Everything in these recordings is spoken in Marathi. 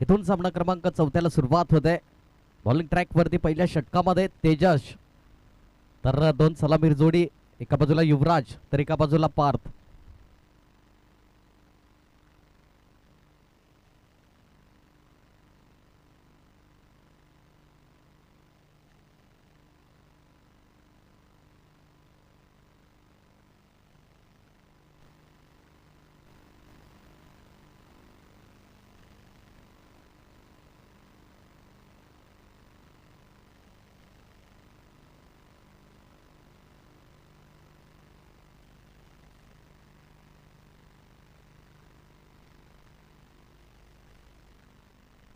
इथून सामना क्रमांक 4 सुरुवात होते. बॉलिंग ट्रॅक वरती पहिल्या षटकामध्ये तेजस, तर 2 सलामीर जोडी, एका बाजूला युवराज तर एका बाजूला पार्थ.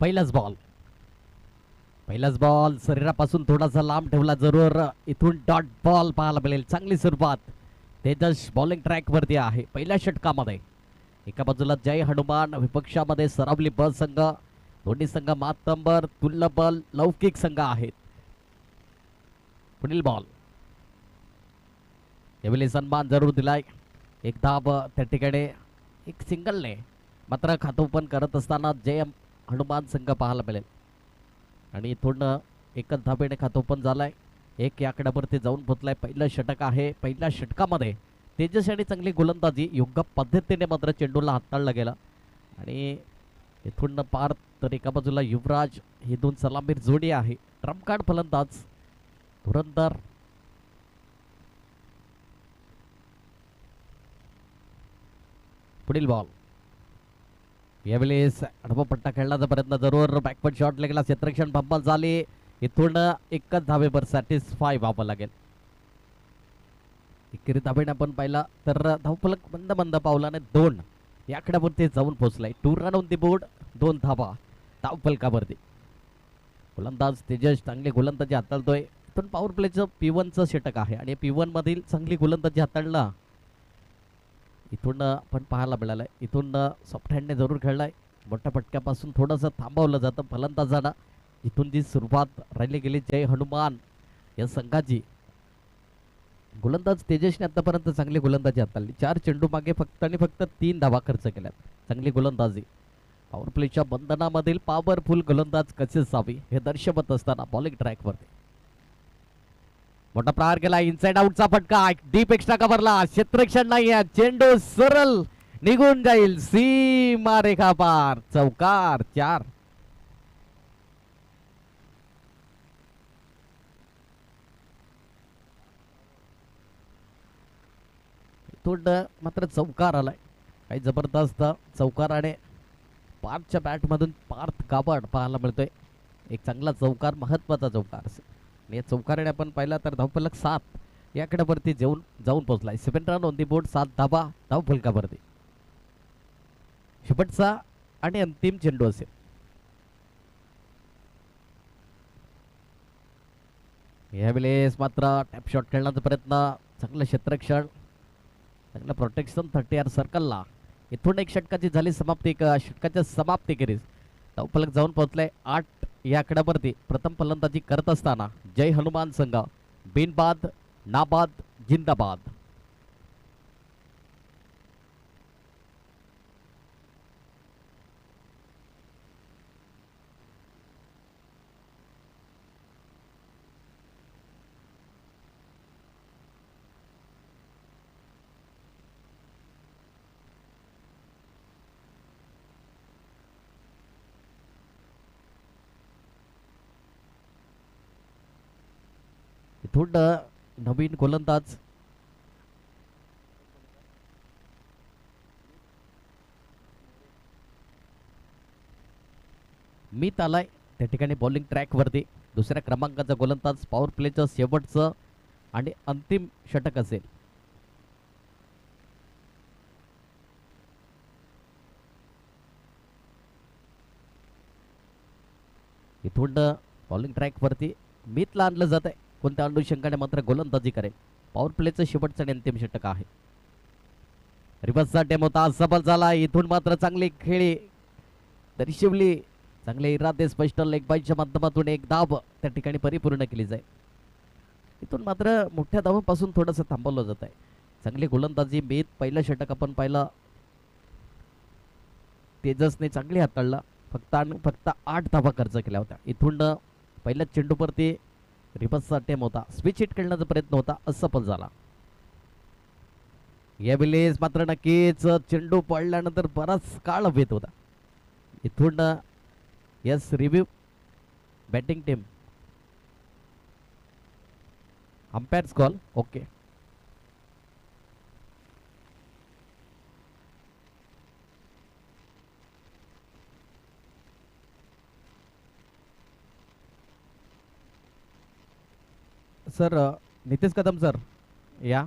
पहिलाच बॉल शरीरापासून थोडासा लांब ठेवला जरूर. इथून डॉट बॉल पाहायला मिळेल. चांगली सुरुवात. तेजस बॉलिंग ट्रॅक वरती आहे पहिल्या षटकामध्ये. एका बाजूला जय हनुमान, विपक्षामध्ये सरावली ब संघ. दोन्ही संघ मातंबर, तुल्यबल, लौकिक संघ आहेत. पुढील बॉल यावेळी सन्मान जरूर दिलाय. एक धाब त्या ठिकाणी एक सिंगलने मात्र खातं ओपन करत असताना जय हनुमान संघ पाहायला मिळेल. आणि इथून एकच धाबेने खातं ओपन झालाय. एक या आकड्यावरती जाऊन पोहोचलाय. पहिलं षटक आहे. पहिल्या षटकामध्ये तेजस आणि चांगली गोलंदाजी, योग्य पद्धतीने मात्र चेंडूला हाताळला गेला. आणि इथून पार तर एका बाजूला युवराज, ही 2 सलामीर जोडी आहे. ट्रम्प कार्ड फलंदाज धुरंधर. पुढील बॉल यावेळेस आडवा पट्टा खेळण्याचा प्रयत्न जरूर. बॅकवर्ड शॉट लागला. क्षेत्ररक्षण बंबल झाले. इथून एकच धाबेवर सॅटिस्फाय व्हावं लागेल. एकेरी धाबेने आपण पाहिला तर धावफलक मंद मंद पावलाने 2 या आकड्यावरती जाऊन पोहोचलाय. 2 रन ऑन दी बोर्ड, 2 धाबा धावफलकावरती. गोलंदाज तेजस चांगली गोलंदाजी हाताळतोय. इथून पॉवर प्लेचं P1चं षटक आहे आणि P1 मधील चांगली गोलंदाजी हाताळला इथून आपण पाहायला मिळालंय. इथून सॉफ्ट हँडने जरूर खेळलाय. मोठ्या फटक्यापासून थोडंसं थांबवलं जातं फलंदाजांना. इथून जी सुरुवात राहिली गेली जय हनुमान या संघाची. गोलंदाज तेजसने आतापर्यंत चांगली गोलंदाजी हाताळली. 4 चेंडू मागे फक्त आणि फक्त 3 धावा खर्च केल्यात. चांगली गोलंदाजी. पॉवर प्लेच्या बंधनामधील पॉवरफुल गोलंदाज कसे असावी हे दर्शवत असताना बॉलिंग ट्रॅकवरती मोठा प्रहार केला. इनसाइड आउटचा फटका डीप एक्स्ट्रा कव्हरला. क्षेत्ररक्षण नाही आहे. चेंडू सरळ निघून जाईल सीमा रेखा पार. चौकार 4. इथून मात्र चौकार आलाय. काही जबरदस्त चौकार आणि पार्थच्या बॅटमधून पार्थ गाबड पाहायला मिळतोय. एक चांगला चौकार, महत्वाचा चौकार. या चौकाराने आपण पाहिला तर धावफलक 7 या आकड्यावरती जाऊन पोहोचलाय. 7 रन ऑन दी बोर्ड, 7 धाबा धावफलकावरती. शेवटचा आणि अंतिम चेंडू असेल. यावेळेस मात्र टॅप शॉट खेळण्याचा प्रयत्न. चांगलं क्षेत्ररक्षण, चांगलं प्रोटेक्शन 30 सर्कलला. इथून एक षटकाची झाली समाप्ती. षटकाच्या समाप्तीखेरीज धावफलक जाऊन पोहोचलाय 8 या आकड्यावरती. प्रथम फलंदाजी करत असताना जय हनुमान संघ बिनबाद, नाबाद, जिंदाबाद. इथून नवीन गोलंदाज मीत आलाय त्या ठिकाणी बॉलिंग ट्रॅक वरती. दुसऱ्या क्रमांकाचा गोलंदाज. पॉवर प्लेचं शेवटचं आणि अंतिम षटक असेल. इथून बॉलिंग ट्रॅक वरती मीतला आणलं जात आहे. कोणत्या अनुषंगाने मात्र गोलंदाजी करेल. पॉवर प्लेचं शेवटचं आणि अंतिम षटक आहे. रिव्हर्सचा टेम होता, सबल झाला. इथून मात्र चांगली खेळी दर्शवली. चांगले इरादे स्पष्ट लेग बाईच्या माध्यमातून एक धाव त्या ठिकाणी परिपूर्ण केली जाईल. इथून मात्र मोठ्या धावांपासून थोडंसं थांबवलं जात आहे. चांगली गोलंदाजी. मीत पहिलं षटक आपण पाहिलं तेजसने चांगली हाताळला. फक्त आणि फक्त 8 धावा खर्च केल्या होत्या. इथून पहिल्या चेंडूवरती रिवर्सचा अटेम्प्ट होता, स्विच हिट खेळण्याचा प्रयत्न होता, असफल झाला. यावेळेस मात्र नक्कीच चेंडू पडल्यानंतर बराच काळ हवेत होता. इथून yes review batting team umpires call okay. Sir Nitesh Kadam sir या.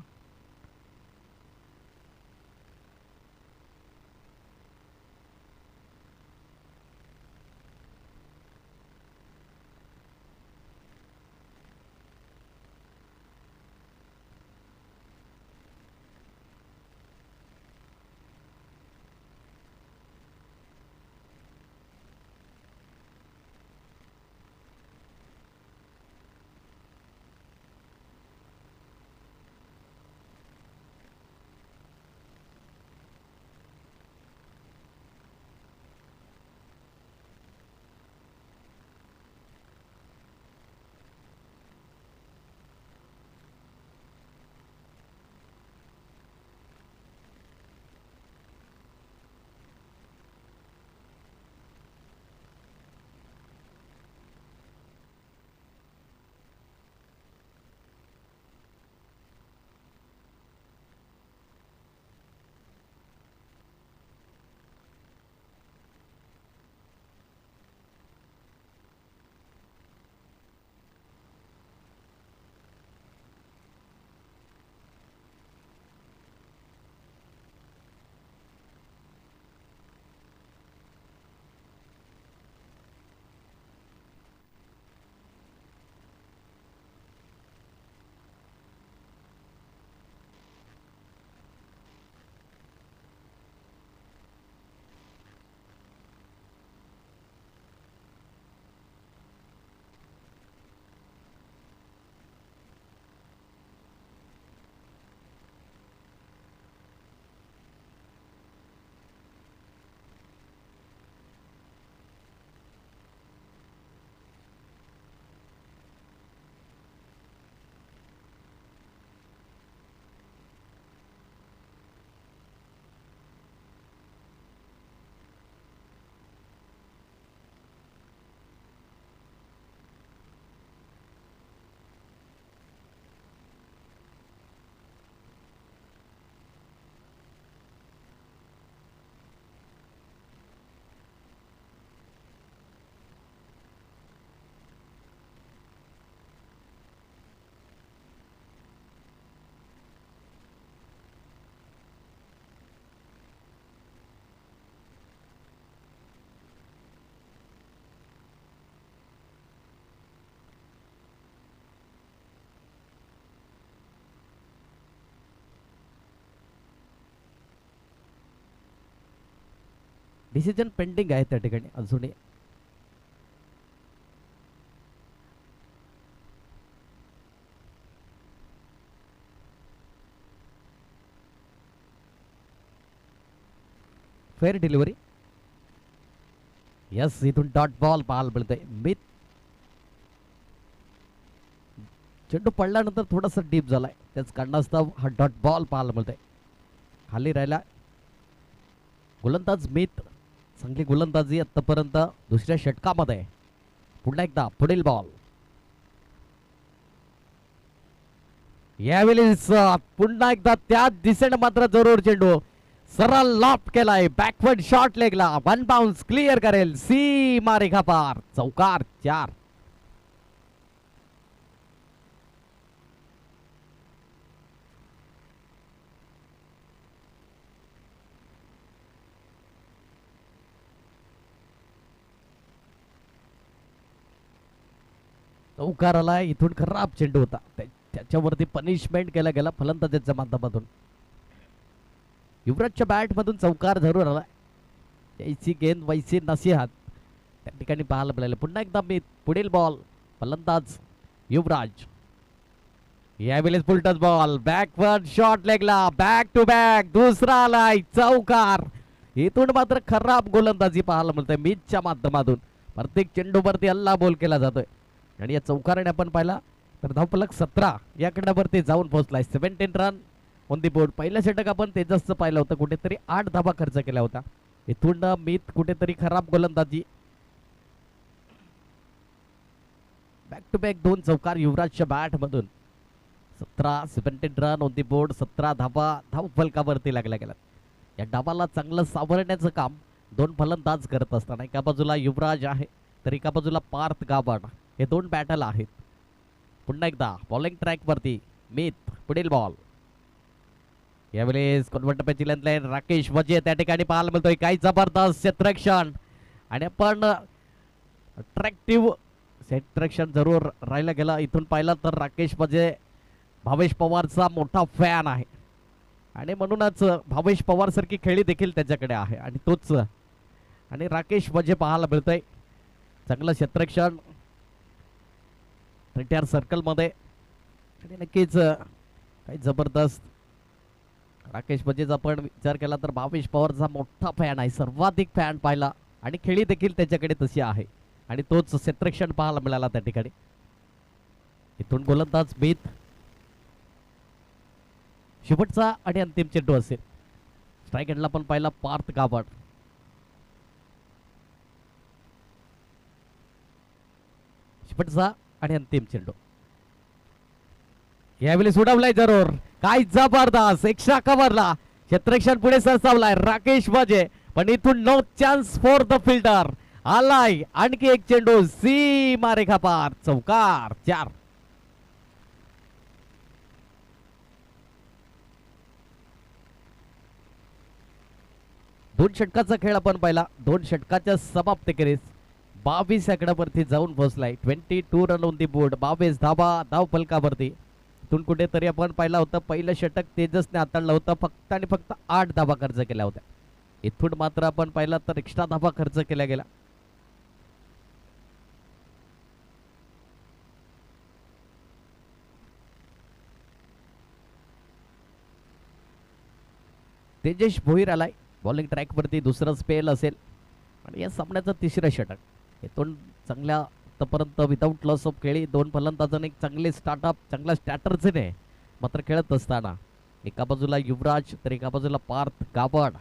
डिसिजन पेंडिंग आहे त्या ठिकाणी अजूनही. Fair delivery yes. इथून डॉट बॉल पाहायला मिळतोय. मित चेंडू पडल्यानंतर थोडासा डीप झालाय, त्याच कारणास्तव हा डॉट बॉल पाहायला मिळतोय. खाली राहिला गोलंदाज मित. चांगली गोलंदाजी आतापर्यंत दुसऱ्या षटकामध्ये. पुन्हा एकदा पुढील बॉल. यावेळेस पुन्हा एकदा त्याच दिशेने मात्र जरूर चेंडू सरळ लॉफ्ट केलाय. बॅकवर्ड शॉट लेगला. वन बाउन्स क्लिअर करेल. सीमा रेखा पार. चौकार 4. चौकार आला. इथून खराब चेंडू होता, त्याच्यावरती पनिशमेंट केला गेला फलंदाजाच्या माध्यमातून. युवराजच्या बॅट मधून चौकार जरूर आला. यायची गेंद वैसी नसीहात त्या ठिकाणी पाहायला मिळाले. पुन्हा एकदा मी पुढील बॉल. फलंदाज युवराज. यावेळेस पुलटच बॉल. बॅकवर्ड शॉट लेगला. बॅक टू बॅक दुसरा आलाय. चौकार. इथून मात्र खराब गोलंदाजी पाहायला मिळते मीचच्या माध्यमातून. प्रत्येक चेंडूवरती हल्ला बोल केला जातोय आणि या चौकाराने आपण पाहिला तर धावफलक 17 या कडण्यावरती जाऊन पोहोचलाय. 17 रन ऑन दी बोर्ड. पहिलं षटक आपण तेजसचं पाहिलं होतं, कुठेतरी 8 धाबा खर्च केला होता. इथून मीत कुठेतरी खराब गोलंदाजी. बॅक टू बॅक 2 चौकार युवराजच्या बॅट मधून. 17 रन ऑन दी बोर्ड. 17 धाबा धावफलकावरती लागल्या गेल्या. या डावाला चांगलं सावरण्याचं काम 2 फलंदाज करत असताना एका बाजूला युवराज आहे तर एका बाजूला पार्थ गाभाड. हे 2 बॅटल आहेत. पुन्हा एकदा बॉलिंग ट्रॅक वरती मीत. पुढील बॉल यावेळेस कन्व्हर्टरची लाईन राकेश वजे त्या ठिकाणी पाहायला मिळतोय. काही जबरदस्त क्षेत्ररक्षण आणि आपण अट्रॅक्टिव्ह क्षेत्ररक्षण जरूर राहिलं गेलं. इथून पाहिलं तर राकेश वजे भावेश पवारचा मोठा फॅन आहे आणि म्हणूनच भावेश पवार सारखी खेळी देखील त्याच्याकडे आहे आणि तोच आणि राकेश वजे पाहायला मिळतोय. चांगलं क्षेत्ररक्षण रिटायर सर्कल मध्ये आणि नक्कीच काही जबरदस्त. राकेश वजेचा आपण विचार केला तर भावेश पवारचा मोठा फॅन आहे, सर्वाधिक फॅन पाहिला आणि खेळी देखील त्याच्याकडे तशी आहे आणि तोच क्षेत्ररक्षण पाहायला मिळाला त्या ठिकाणी. इथून गोलंदाज मीत. शेवटचा आणि अंतिम चेंडू असेल. स्ट्राईक एंडला पण पाहिला पार्थ गाभाड. शेवटचा आणि अंतिम चेंडू यावेळी सोडवलाय जरूर. काय जबरदस्त एक्स्ट्रा कव्हरला क्षेत्ररक्षण पुढे सरसावलाय राकेश वजे पण इथून no chance for the fielder. आलाय आणखी एक चेंडू सीमा रेखा पार. चौकार 4. दोन षटकाचा खेळ आपण पाहिला. 2 षटकाच्या समाप्तीखेरीज 22 आकड्यावरती जाऊन पोहोचलाय. 22 रन ऑन दी बोर्ड. 22 धाबा धाव फलकावरती. इथून कुठेतरी आपण पाहिलं होतं पहिलं षटक तेजसने हाताळलं होतं, फक्त आणि फक्त 8 धाबा खर्च केल्या होत्या. इथून मात्र आपण पाहिलं तर एक्स्ट्रा धाबा खर्च केल्या गेला. तेजस भोईर आलाय बॉलिंग ट्रॅक वरती. दुसरं स्पेल असेल आणि या सामन्याचं तिसरं षटक. इथून चांगल्या आतापर्यंत विदाऊट लॉस ऑफ खेळी 2 फलंदाजांनी चांगले स्टार्टअप चांगल्या स्टॅटर्सने मात्र खेळत असताना एका बाजूला युवराज तर एका बाजूला पार्थ गाभाड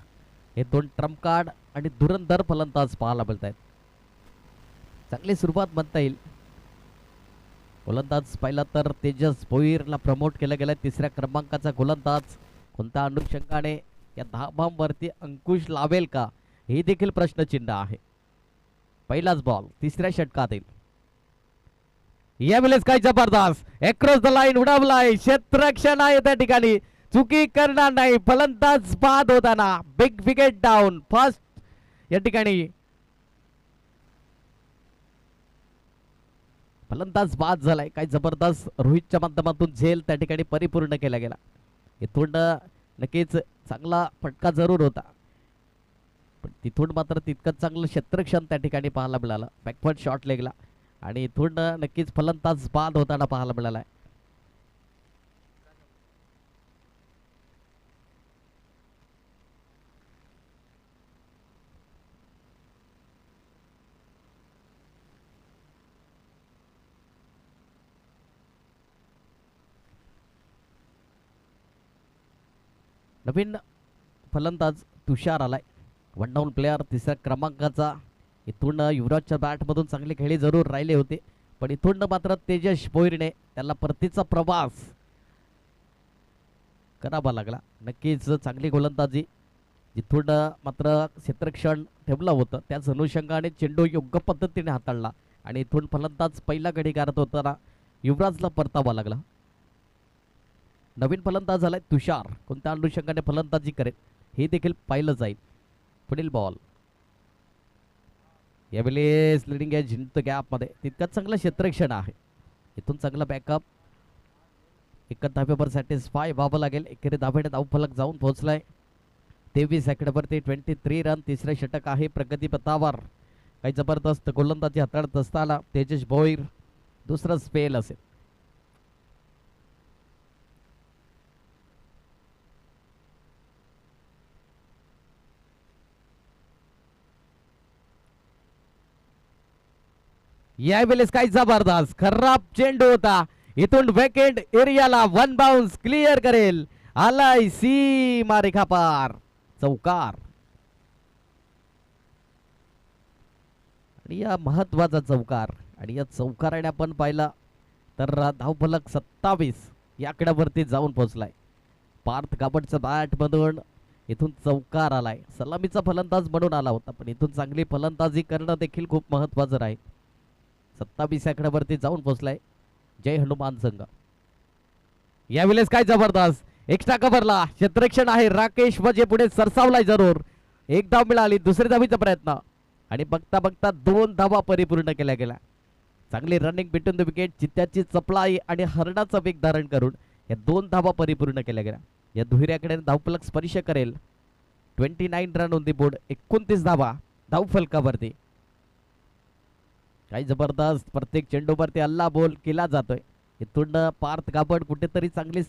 हे 2 ट्रम्प कार्ड आणि धुरंधर फलंदाज पाहायला मिळत आहेत. चांगली सुरुवात म्हणता येईल. गोलंदाज पाहिला तर तेजस भोईरला प्रमोट केलं गेलं. 3ऱ्या क्रमांकाचा गोलंदाज कोणत्या अनुषंगाने या धाबांवरती अंकुश लावेल का हे देखील प्रश्नचिन्ह आहे. पहिलाच बॉल 3ऱ्या षटकात येईल. यावेळेस काय जबरदस्त अक्रॉस द लाईन उडवलाय. क्षेत्ररक्षण आहे त्या ठिकाणी, चुकी करणार नाही. फलंदाज बाद होताना बिग विकेट डाऊन. फर्स्ट या ठिकाणी फलंदाज बाद झालाय. काय जबरदस्त रोहितच्या माध्यमातून झेल त्या ठिकाणी परिपूर्ण केला गेला. इथून नक्कीच चांगला फटका जरूर होता पण तिथून मात्र तितकंच चांगलं क्षेत्ररक्षण त्या ठिकाणी पाहायला मिळालं. बॅकवर्ड शॉट लेगला आणि इथून नक्कीच फलंदाज बाद होताना पाहायला मिळाला. नवीन फलंदाज तुषार आलाय. 1 डाऊन प्लेयर 3ऱ्या क्रमांकाचा. इथून युवराजच्या बॅटमधून चांगली खेळी जरूर राहिले होते पण इथून मात्र तेजस भोईरने त्याला परतीचा प्रवास करावा लागला. नक्कीच चांगली गोलंदाजी. जिथून मात्र क्षेत्ररक्षण ठेवलं होतं त्याच अनुषंगाने चेंडू योग्य पद्धतीने हाताळला आणि इथून फलंदाज पहिला गडी गारत होताना युवराजला परतावा लागला. नवीन फलंदाज झालाय तुषार. कोणत्या अनुषंगाने फलंदाजी करेल हे देखील पाहिलं जाईल. पुढील बॉल यावेळेस leading as in the gap मध्ये तितकंच चांगलं क्षेत्ररक्षण आहे. इथून चांगलं बॅकअप. 1 धाब्यावर सॅटिस्फाय व्हावं लागेल. एकेरी धाब्याने धावफलक जाऊन पोहोचलाय. 23 सेकंदावरती 23 रन. 3रं षटक आहे प्रगती पथावर. काही जबरदस्त गोलंदाजी हाताळत असताना तेजस भोईर. दुसरं स्पेल असेल. यावेळेस काय जबरदस्त खराब चेंडू होता. इथून वेकेंड एरियाला वन बाउन्स क्लिअर करेल. आलाय सीमा रेखा पार. चौकार. आणि या महत्वाचा चौकार. आणि या चौकाराने आपण पाहिला तर धावफलक 27 या आकड्यावरती जाऊन पोहोचलाय. पार्थ कापडच्या बॅट मधून इथून चौकार आलाय. सलामीचा फलंदाज म्हणून आला होता पण इथून चांगली फलंदाजी करणं देखील खूप महत्वाचं राहील. 27 आकड्यावरती जाऊन पोहोचलाय जय हनुमान संघ. यावेळेस काय जबरदस्त एक्स्ट्रा कव्हरला क्षेत्ररक्षण आहे. राकेश वजे पुढे सरसावलाय जरूर. एक धाव मिळाली. दुसऱ्या धावीचा प्रयत्न आणि बघता बघता 2 धावा परिपूर्ण केल्या गेल्या. चांगली रनिंग बिटवीन द विकेट. चित्त्याची चपळाई आणि हरणाचा वेग धारण करून या 2 धावा परिपूर्ण केल्या गेल्या. या दुहेऱ्याकडे धावफलक स्पर्श करेल. 29 रन ऑन दी बोर्ड. 29 धावा धावफलकावरती. काही जबरदस्त प्रत्येक चेंडूवरती अल्ला बोल केला जातोय. इथून पार्थ कापड कुठेतरी चांगली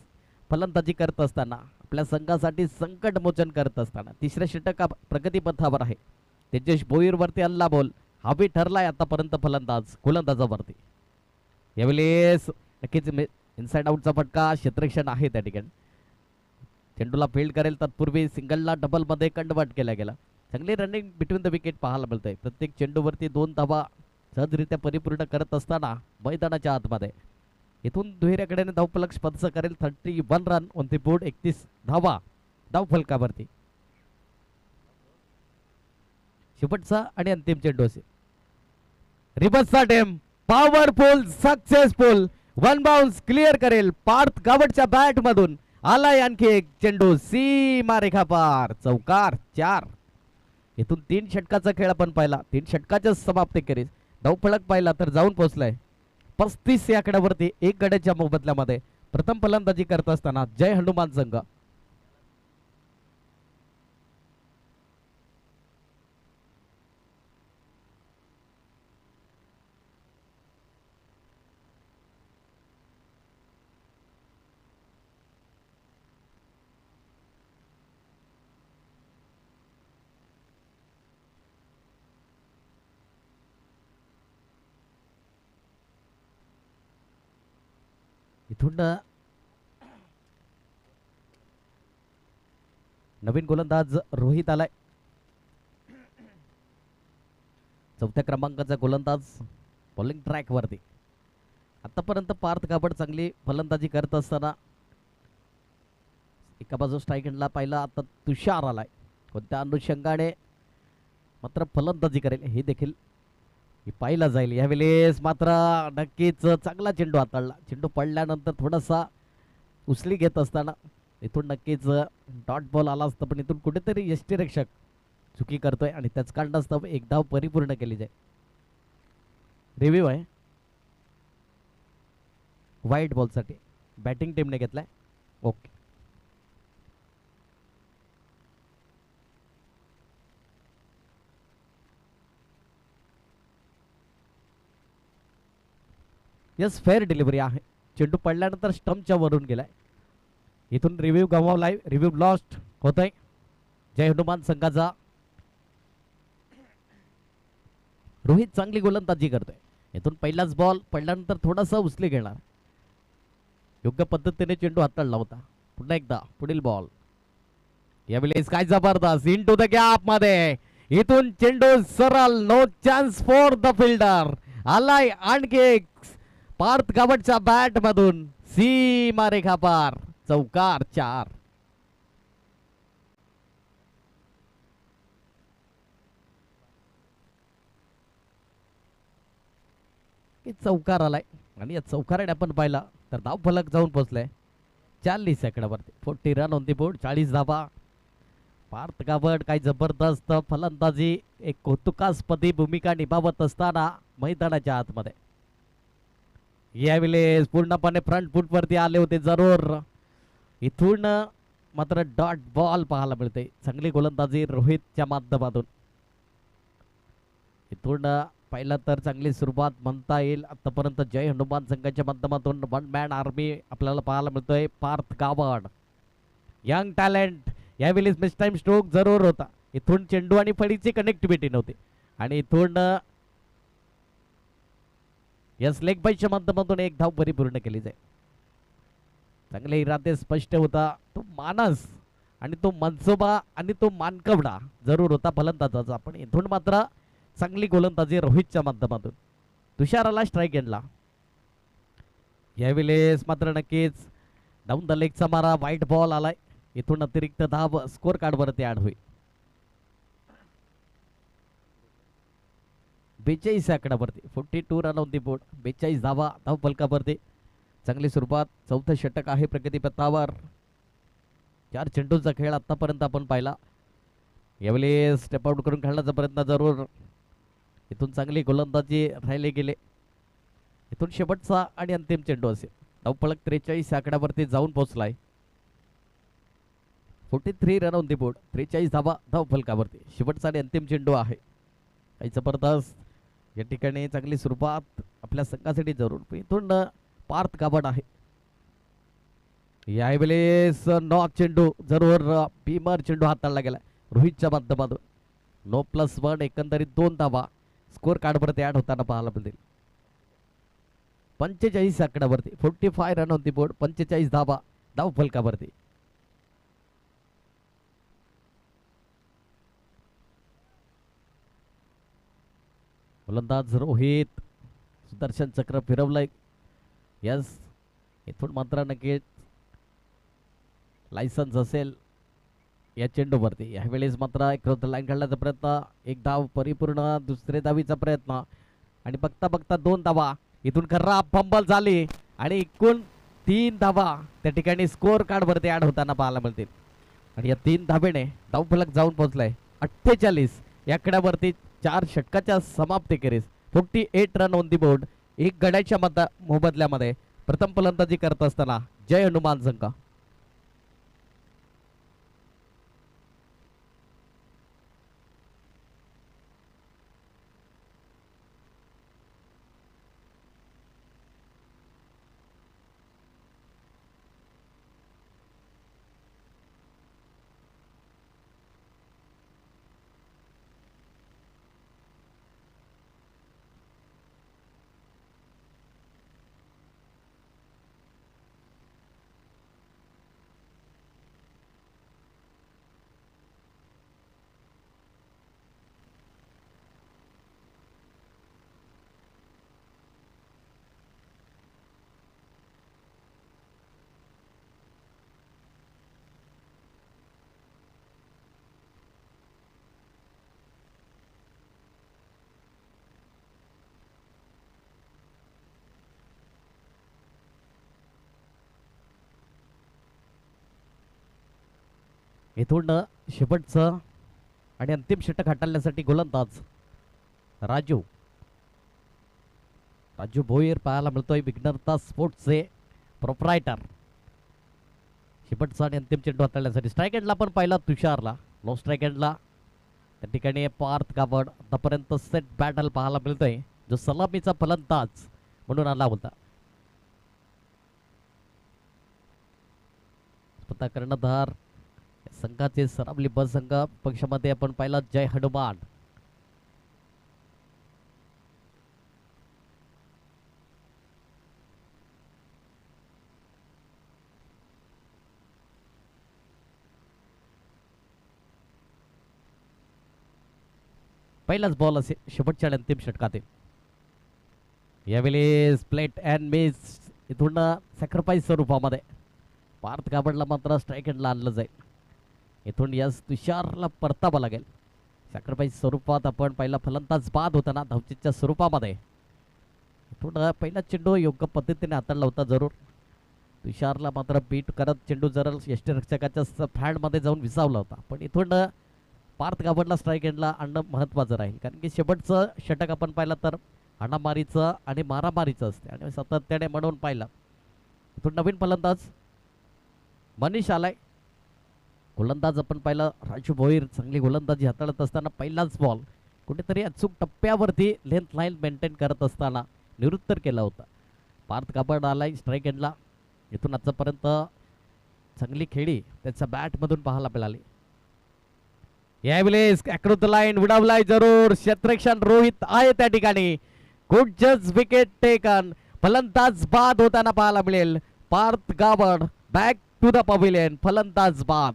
फलंदाजी करत असताना आपल्या संघासाठी संकट मोचन करत असताना तिसऱ्या षटका प्रगतीपथावर आहे. तेजस भोईर वरती अल्ला बोल हवी ठरलाय आतापर्यंत फलंदाज गोलंदाजावरती. यावेळेस नक्कीच इनसाइड आउटचा फटका. क्षेत्ररक्षण आहे त्या ठिकाणी. चेंडूला फील्ड करेल तत्पूर्वी सिंगलला डबल मध्ये कन्वर्ट केला गेला. चांगली रनिंग बिटवीन द विकेट पाहायला मिळतंय. प्रत्येक चेंडूवरती 2 धावा सहजरित्या परिपूर्ण करत असताना मैदानाच्या आतमध्ये इथून दुहेऱ्याकडे धावफलक स्पर्श करेल. 31 रन ऑन द बोर्ड. 31 धावा धावफलकावरती. शेवटचा आणि अंतिम चेंडू असेल. रिवर्सचा टेम powerful successful one bounce clear करेल. पार्थ गावडच्या बॅट मधून आलाय आणखी एक चेंडू सीमा रेखा पार. चौकार. 4. इथून 3 षटकाचा खेळ आपण पाहिला. 3 षटकाच्या समाप्ती करीस धावफलक पाहिला तर जाऊन पोहोचलाय 35 या आकड्यावरती. 1 गड्याच्या मोबदल्यामध्ये प्रथम फलंदाजी करत असताना जय हनुमान संघ. इथून नवीन गोलंदाज रोहित आलाय. 4थ्या क्रमांकाचा गोलंदाज बॉलिंग ट्रॅक वरती. आतापर्यंत पार्थ कापड चांगली फलंदाजी करत असताना एका बाजू स्ट्राईक एंडला पाहिला. आता तुषार आलाय. कोणत्या अनुषंगाने मात्र फलंदाजी करेल हे देखील पाहिला जाईल. यावेळेस मात्र नक्कीच चांगला चेंडू हाताळला. चेंडू पडल्यानंतर थोडासा उचली घेत असताना इथून नक्कीच डॉट बॉल आला असता पण इथून कुठेतरी यष्टीरक्षक चुकी करतोय आणि त्याच कारणास्तव 1 धाव परिपूर्ण केली जाईल. रिव्ह्यू आहे व्हाईट बॉलसाठी. बॅटिंग टीमने घेतलाय. ओके. यस फेअर डिलिव्हरी आहे. चेंडू पडल्यानंतर स्टंपच्या वरून गेलाय. इथून रिव्ह्यू गमावलाय. रिव्ह्यू लॉस्ट होत आहे जय हनुमान संघाचा. रोहित चांगली गोलंदाजी करतोय. इथून पहिलाच बॉल पडल्यानंतर थोडासा उचली घेणार. योग्य पद्धतीने चेंडू हाताळला होता. पुन्हा एकदा पुढील बॉल. यावेळेस काय जबरदस्त इन टू द गॅप मध्ये इथून चेंडू सरळ. No chance for the fielder. आलाय आणखी एक पार्थ गावडच्या बॅट मधून सीमा रेखा पार. चौकार. 4. चौकार आलाय आणि या चौकाराने आपण पाहिला तर धावफलक जाऊन पोहोचलाय 40 आकड्यावरती. 40 रन ऑन दी बोर्ड. 40 धावा. पार्थ गावड काय जबरदस्त फलंदाजी एक कौतुकास्पदी भूमिका निभावत असताना मैदानाच्या आतमध्ये यावेळेस पूर्णपणे फ्रंट फूट वरती आले होते जरूर. इथून मात्र डॉट बॉल पाहायला मिळते. चांगली गोलंदाजी रोहितच्या माध्यमातून. इथून पहिला तर चांगली सुरुवात म्हणता येईल आतापर्यंत जय हनुमान संघाच्या माध्यमातून. 1 मॅन आर्मी आपल्याला पाहायला मिळतोय. Parth Gawad young talent. यावेळेस मिस टाइम स्ट्रोक जरूर होता. इथून चेंडू आणि फळीची कनेक्टिव्हिटी नव्हती आणि इथून यस, लेग बाईच्या माध्यमातून एक धाव परिपूर्ण केली जाईल. चांगले इरादे स्पष्ट होता. तो मानस आणि तो मनसोबा आणि तो मानकवडा जरूर होता फलंदाजाचा. पण इथून मात्र चांगली गोलंदाजी रोहितच्या माध्यमातून. तुषाराला स्ट्राईक एंडला. यावेळेस मात्र नक्कीच डाऊन द लेगचा मारा, व्हाईट बॉल आलाय. इथून अतिरिक्त धाव स्कोर कार्ड वरती ऍड होईल. 42 आकड्यावरती 42 रन ऑन दी बोर्ड. 42 धावा धाव फलकावरती. चांगली सुरुवात. चौथं षटक आहे प्रगती पथावर. 4 चेंडूंचा खेळ आतापर्यंत आपण पाहिला. यावेळी स्टेप आउट करून खेळण्याचा प्रयत्न जरूर. इथून चांगली गोलंदाजी राहिले गेले. इथून शेवटचा आणि अंतिम चेंडू असेल. धावफलक 43 आकड्यावरती जाऊन पोहोचलाय. 43 रन ऑन दी बोर्ड. 43 धावा धाव फलकावरती. शेवटचा आणि अंतिम चेंडू आहे. काही जबरदस्त या ठिकाणी चांगली सुरुवात आपल्या संघासाठी जरूर. इथून पार्थ काबड आहे. यावेळेस नॉक चेंडू जरूर भीमर चेंडू हाताळला गेला रोहितच्या माध्यमातून. 9+1 एकंदरीत 2 धावा स्कोर कार्डवरती ऍड होताना पाहायला मिळतील. 45 आकड्यावरती 45 रन ऑन दी बोर्ड. 45 धावा धाव फलकावरती. गोलंदाज रोहित. सुदर्शन चक्र फिरवलंय. यस, इथून मात्र नक्कीच लायसन्स असेल या चेंडूवरती. यावेळेस मात्र एक लाईन काढण्याचा प्रयत्न. एक धाव परिपूर्ण. दुसरे धावीचा प्रयत्न आणि बघता बघता 2 धावा. इथून खराब फंबल झाली आणि एकूण 3 धावा त्या ठिकाणी स्कोर कार्ड वरती ऍड होताना पाहायला मिळतील. आणि या 3 धावेने धावफलक जाऊन पोहोचलाय 48 या आकड्यावरती. 4 षटकाच्या समाप्तीखेरीज 48 रन ऑन दी बोर्ड. एक गड्याच्या मोबदल्यामध्ये प्रथम फलंदाजी करत असताना जय हनुमान संघ. इथून शेवटचं आणि अंतिम षटक हाताळण्यासाठी गोलंदाज राजू भोईर पाहायला मिळतोय. विघ्नता स्पोर्ट्सचे प्रोप्रायटर. शेवटचा आणि अंतिम चेंडू हाताळण्यासाठी स्ट्राईक एंडला पण पाहिला तुषारला. नो स्ट्राईक एंडला त्या ठिकाणी पार्थ काबड. आतापर्यंत सेट बॅटल पाहायला मिळतोय जो सलामीचा फलंदाज म्हणून आला होता. कर्णधार संघाचे सरावली बस संघ पक्षामध्ये आपण पाहिला जय हनुमान. पहिलाच बॉल असेल शेवटच्या अंतिम षटकातील. यावेळी प्लेट अँड मिस. इथून सॅक्रिफाईस स्वरूपामध्ये पार्थ काबडला मात्र स्ट्राईक एंडला आणलं जाईल. इथून यस तुषारला परतावं लागेल. सॅक्रिफाईस स्वरूपात आपण पहिला फलंदाज बाद होताना धावचीच्या स्वरूपामध्ये. इथून पहिला चेंडू योग्य पद्धतीने हाताळला होता जरूर. तुषारला मात्र बीट करत चेंडू जरा यष्टीरक्षकाच्या फॅडमध्ये जाऊन विसावला होता. पण इथून पार्थ काबडला स्ट्राईक एंडला आणणं महत्त्वाचं राहील. कारण की शेवटचं षटक आपण पाहिलं तर हाणामारीचं आणि मारामारीचं असते आणि सातत्याने म्हणून पाहिलं. इथून नवीन फलंदाज मनीष आलाय. गोलंदाज आपण पाहिलं राजू भोईर. चांगली गोलंदाजी हाताळत असताना पहिलाच बॉल कुठेतरी अचूक टप्प्यावरती लेंथ लाईन मेंटेन करत असताना निवृत्तर केला होता. पार्थ काबड आलाय स्ट्राईक एंडला. इथून आजपर्यंत चांगली खेळी त्याच्या बॅटमधून पाहायला मिळाली. यावेळेस अक्रॉस द लाईन उडवलाय जरूर. क्षेत्ररक्षण रोहित आहे त्या ठिकाणी. Good just wicket taken. फलंदाज बाद होताना पाहायला मिळेल. Parth Gawad back to the pavilion. फलंदाज बाद.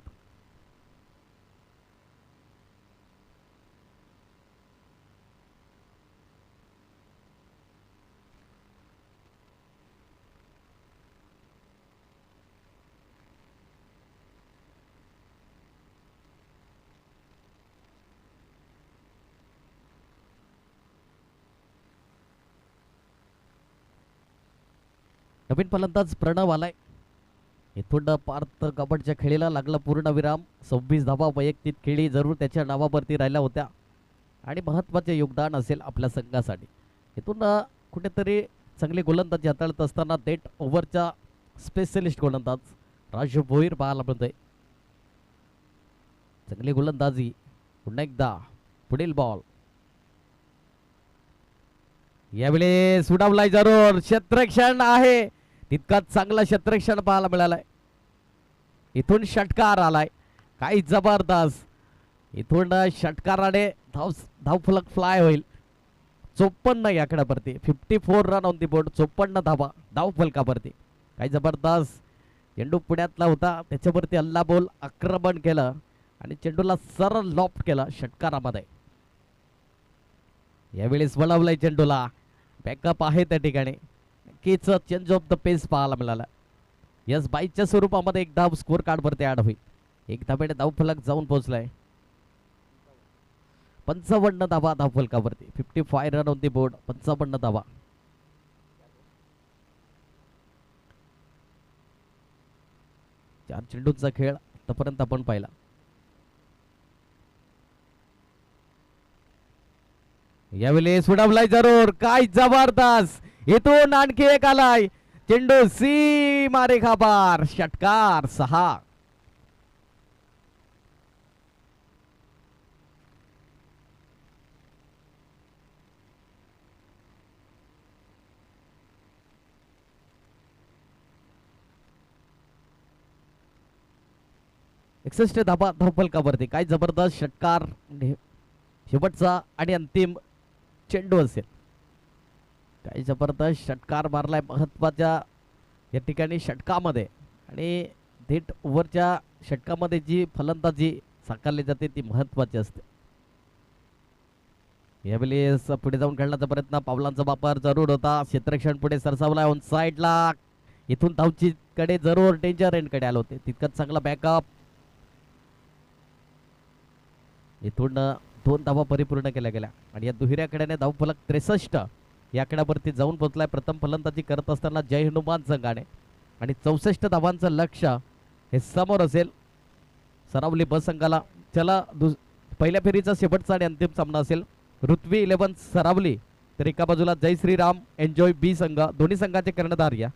नवीन फलंदाज प्रणव आलाय. इथून पार्थ गावडच्या खेळीला लागला पूर्णविराम. 26 धावा वैयक्तिक खेळी जरूर त्याच्या नावावरती राहिल्या होत्या आणि महत्त्वाचे योगदान असेल आपल्या संघासाठी. इथून कुठेतरी चांगली गोलंदाजी हाताळत असताना डेट ओव्हरच्या स्पेशलिस्ट गोलंदाज राजू भोईर पाहायला मिळतोय. चांगली गोलंदाजी. पुन्हा एकदा पुढील बॉल. यावेळी सुडावलाय जरूर. क्षेत्ररक्षण आहे तितकाच चांगला क्षेत्ररक्षण पाहायला मिळालाय. इथून षटकार आलाय. काही जबरदस्त. इथून षटकाराने धावफलक फ्लाय होईल. 54 या आकड्यावरती. 54 रन ऑन दी बोर्ड. 54 धावा धावफलकावरती. काही जबरदस्त. चेंडू पुण्यातला होता त्याच्यावरती हल्ला बोल आक्रमण केलं आणि चेंडूला सरळ लॉफ्ट केला षटकारामध्ये. यावेळेस वळवलाय चेंडूला. बॅकअप आहे त्या ठिकाणी. नक्कीच चेंज ऑफ द पेस पाहायला मिळाला. यस बाईच्या स्वरूपामध्ये एक धाव स्कोर कार्ड वरती ऍड होईल. एक धावेने धावफलक जाऊन पोहोचलाय. 55 धावा धावफलकावरती. 55 रन ऑन दी बोर्ड. 55 धावा. चार चेंडूंचा खेळ आतापर्यंत आपण पाहिला. यावेळी सुडावलाय जरूर. काय जबरदस्त. इथून आणखी एक आलाय चेंडू. सी मारे खाबार. षटकार 6. धाबा धावफलकावरती. काय जबरदस्त षटकार. शेवटचा आणि अंतिम चेंडू असेल. काही जबरदस्त षटकार मारलाय महत्वाच्या या ठिकाणी षटकामध्ये. आणि थेट ओव्हरच्या षटकामध्ये जी फलंदाजी साकारली जाते ती महत्वाची असते. यावेळेस पुढे जाऊन खेळण्याचा प्रयत्न. पावलांचा वापर जरूर होता. क्षेत्ररक्षण पुढे सरसावलाय ऑन साईडला. इथून धावची कडे जरूर डेंजर एंड कडे आले होते. तितकंच चांगला बॅकअप. इथून 2 धावा परिपूर्ण केल्या गेल्या आणि या दुहेऱ्या खेळाने धावफलक 63 या आकड्यावरती जाऊन पोहोचलाय. प्रथम फलंदाजी करत असताना जय हनुमान संघाने आणि 64 धावांचं लक्ष्य हे समोर असेल सरावली ब संघाला. चला पहिल्या फेरीचा शेवटचा आणि अंतिम सामना असेल. ऋत्वी 11 सरावली तर एका बाजूला जय श्रीराम एन्जॉय बी संघ. दोन्ही संघाचे कर्णधार या.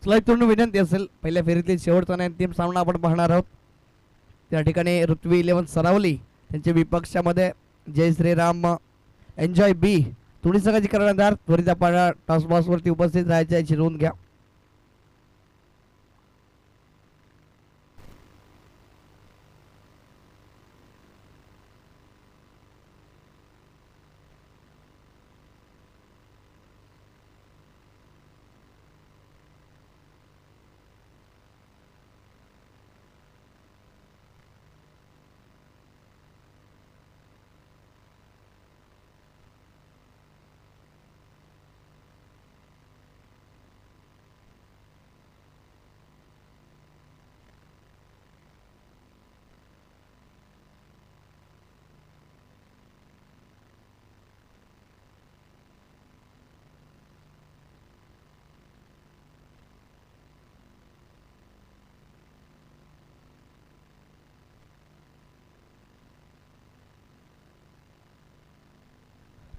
तुला विनंती असेल पहिल्या फेरीतील शेवटचा आणि अंतिम सामना आपण पाहणार आहोत. त्या ठिकाणी ऋत्वी 11 सरावली त्यांच्या विपक्षामध्ये जय श्रीराम एन्जॉय बी दोन्ही संघाचे कर्णधार. त्वरित आपण टॉस बॉक्स वरती उपस्थित राहायचे याची नोंद घ्या.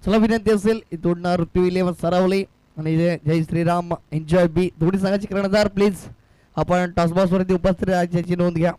चला विनंती असेल इथून ऋत्वी 11 सरावली आणि जय श्रीराम एन्जॉय बी दोन्ही संघाचे कर्णधार प्लीज आपण टॉसबॉक्स वरती उपस्थित राहायची नोंद घ्या.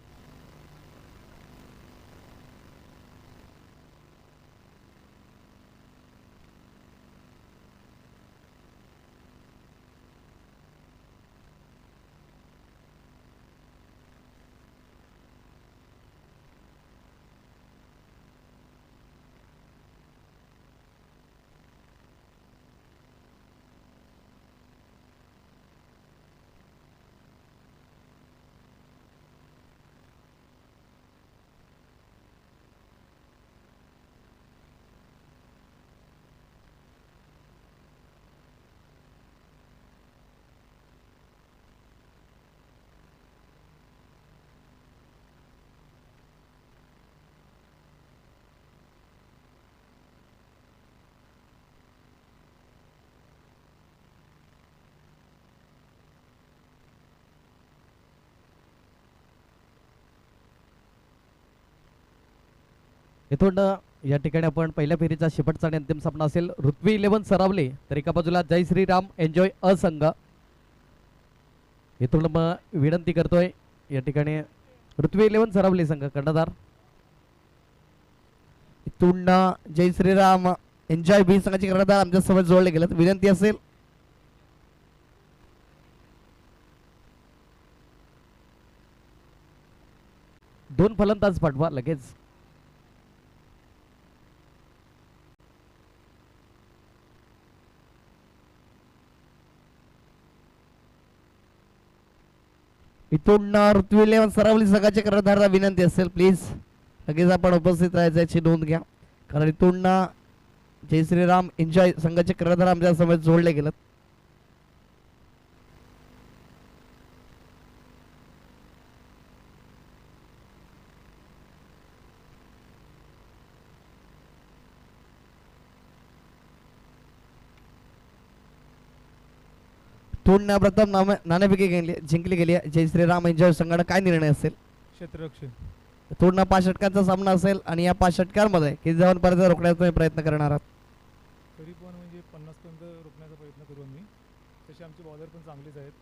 इथून या ठिकाणी आपण पहिल्या फेरीचा शेवटचा आणि अंतिम सामना असेल. ऋत्वी 11 सरावले तर एका बाजूला जय श्रीराम एन्जॉय असंघ. इथून मग विनंती करतोय या ठिकाणी ऋत्वी 11 सरावले संघ कर्णधार. इथून जय श्रीराम एन्जॉय बी संघाचे कर्णधार आमच्या सोबत जोडले गेलेत. विनंती असेल दोन फलंदाज पाठवा लगेच. इथून ऋत्वी 11 सरावली संघाचे कर्णधाराला विनंती असेल प्लीज लगेच आपण उपस्थित राहायचं याची नोंद घ्या. कारण इथून जय श्रीराम एन्जॉय संघाचे कर्णधार आमच्या समोर जोडले गेलेत. इथून प्रथम नाणेफेकी जिंकली गेली आहे. जय श्रीराम एन्जॉय संघानं काय निर्णय असेल? क्षेत्ररक्षण. इथून 5 षटकांचा सामना असेल आणि या 5 षटकांमध्ये किती धावांपर्यंत रोखण्याचा तुम्ही प्रयत्न करणार आहात? तरी पण म्हणजे 50 पर्यंत रोखण्याचा प्रयत्न करू आम्ही. तसे आमचे बॉलर पण चांगलेच आहेत.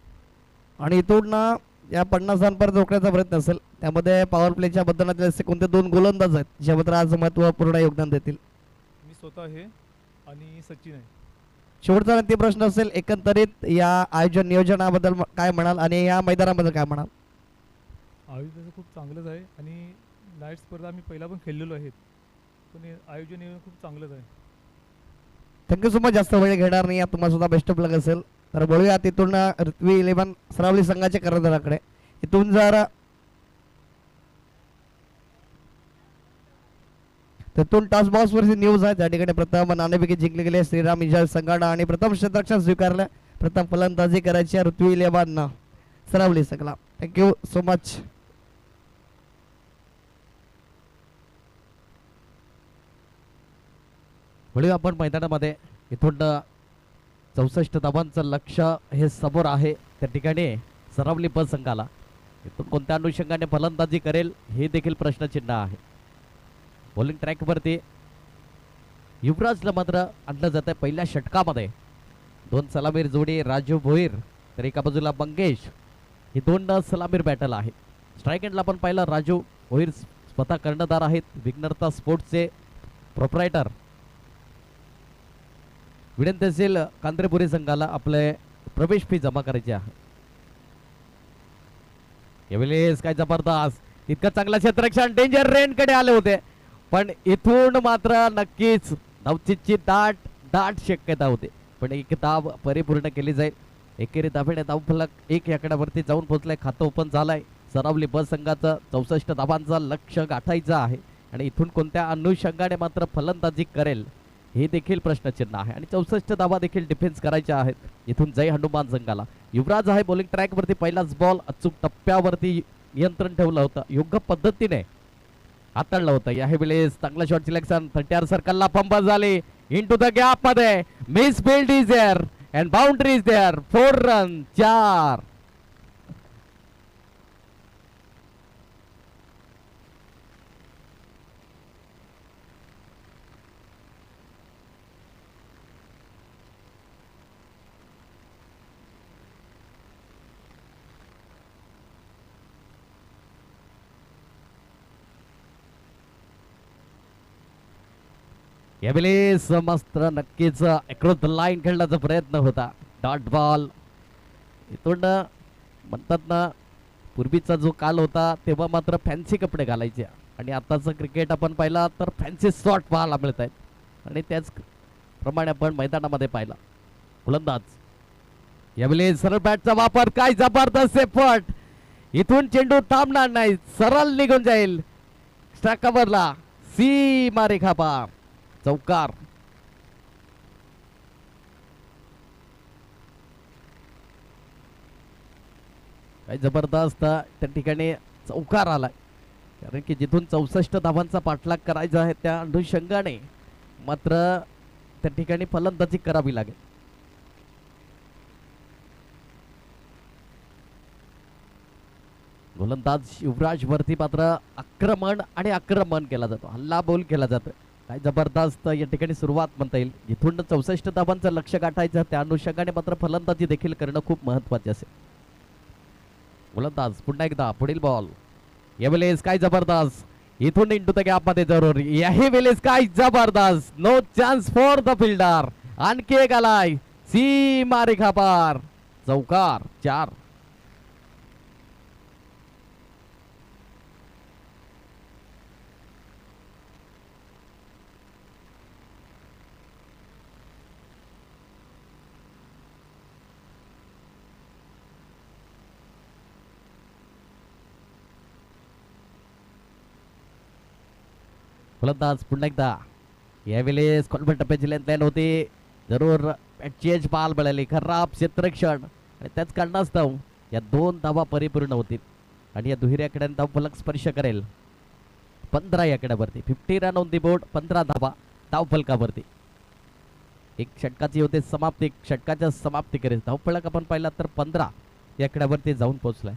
आणि इथून या 50 धावांपर्यंत रोखण्याचा प्रयत्न असेल त्यामध्ये पॉवर प्लेच्या बद्दल असे कोणते 2 गोलंदाज आहेत ज्याबद्दल आज महत्त्वपूर्ण योगदान देतील? मी स्वतः आहे आणि सचिन आहे. शेवटचा अंतिम प्रश्न असेल एकंदरीत या आयोजन नियोजनाबद्दल काय म्हणाल आणि या मैदानाबद्दल काय म्हणाल? आयोजन खूप चांगलंच आहे आणि नाईट स्पर्धा आम्ही पहिला पण खेळलेलो आहेत. पण हे आयोजन हे खूप चांगलंच आहे. Thank you so much. जास्त वेळ घेणार नाही. तुम्हाला सुद्धा बेस्ट ऑफ लक असेल. तर बोलूया तिथून ऋत्वी 11 सरावली संघाच्या कर्णधाराकडे. इथून जर तिथून टॉस बॉक्स वरची न्यूज आहे त्या ठिकाणी प्रथम नाणेफेकी जिंकले गेले श्रीराम एन्जॉय संघानं आणि प्रथम क्षेत्ररक्षण स्वीकारलं. प्रथम फलंदाजी करायची ऋत्वी 11 सरावली संघाला. Thank you so much. वळूया आपण मैदानामध्ये. इथून 64 धावांचं लक्ष्य हे समोर आहे. त्या ठिकाणी सरावली ब संघाला इथून कोणत्या अनुषंगाने फलंदाजी करेल हे देखील प्रश्नचिन्ह आहे. बॉलिंग ट्रॅकवरती युवराजला मात्र आणलं जात आहे पहिल्या षटकामध्ये. 2 सलामीर जोडी राजू भोईर तर एका बाजूला मंगेश. ही 2 सलामीर बॅटल आहे. स्ट्राईक एंडला आपण पाहिलं राजू भोईर स्वतः कर्णधार आहेत. विघ्नता स्पोर्ट्सचे प्रोप्रायटर. विनंती असेल कांद्रेपुरी संघाला आपले प्रवेश फी जमा करायची आहे. यावेळेस काय जबरदस्त इतकं चांगलं क्षेत्ररक्षण डेंजर रेन कडे आले होते पण इथून मात्र नक्कीच धावचीची दाट शक्यता होते पण एक धाव परिपूर्ण केली जाईल. एकेरी धावेने धावफलक 1 आकड्यावरती जाऊन पोहोचलाय. खातं ओपन झालंय. सरावली ब संघाचं 64 धावांचा लक्ष्य गाठायचं आहे आणि इथून कोणत्या अनुषंगाने मात्र फलंदाजी करेल हे देखील प्रश्नचिन्ह आहे. आणि 64 धावा देखील डिफेन्स करायच्या आहेत इथून जय हनुमान संघाला. युवराज आहे बॉलिंग ट्रॅकवरती. पहिलाच बॉल अचूक टप्प्यावरती नियंत्रण ठेवलं होतं. योग्य पद्धतीने हाताळलं होतं. या वेळेस चांगला शॉट सिलेक्शन. 30 सर्कलला फंबल झाले. इनटू द गॅप मध्ये misfield is there and boundary is there. 4 run 4. यावेळेस मस्त नक्कीच अक्रॉस द लाईन खेळण्याचा प्रयत्न होता. डॉट बॉल इथून म्हणतात ना, पूर्वीचा जो काल होता तेव्हा मात्र फॅन्सी कपडे घालायचे आणि आताचं क्रिकेट आपण पाहिला तर फॅन्सी शॉट पाहायला मिळत आहेत आणि त्याच प्रमाणे आपण मैदानामध्ये पाहिला. गोलंदाज यावेळी सरळ बॅटचा वापर, काय जबरदस्त एफर्ट. इथून चेंडू थांबणार नाही, सरळ निघून जाईल एक्स्ट्रा कव्हरला. सीमा रेखा पार, चौकार. काय जबरदस्त त्या ठिकाणी चौकार आलाय, कारण की जिथून 64 धावांचा पाठलाग करायचा आहे त्या अनुषंगाने मात्र त्या ठिकाणी फलंदाजी करावी लागेल. गोलंदाज युवराज वरती मात्र आक्रमण केला जातो, हल्ला बोल केला जातो. काय जबरदस्त या ठिकाणी सुरुवात म्हणता येईल. जिथून 64 धावांचं लक्ष गाठायचं त्या अनुषंगाने मात्र फलंदाजी देखील करणं खूप महत्वाचे असेल. गोलंदाज पुन्हा एकदा पुढील बॉल. यावेळेस काय जबरदस्त, इथून इंटू द गॅप मध्ये जरूर. याही वेळेस काय जबरदस्त, no chance for the fielder. आणखी एक आलाय, सीमा रेखा पार, चौकार. 4. गोलंदाज पुन्हा एकदा. यावेळेस कॉन्फिडंट टप्प्याची लेंथ लाईन होती, जरूर चेंज बॉल मिळाली. खराब क्षेत्ररक्षण आणि त्याच कारणास्तव या 2 धावा परिपूर्ण होतील आणि या दुहेरी आकड्याने धाव फलक स्पर्श करेल. 15 या आकड्यावरती 50 रन ऑन दी बोर्ड, 15 धावा धाव फलकावरती. एक षटकाची होते समाप्ती, एक षटकाच्या समाप्ती करेल. धाव फलक आपण पाहिला तर 15 या आकड्यावरती जाऊन पोहोचलाय.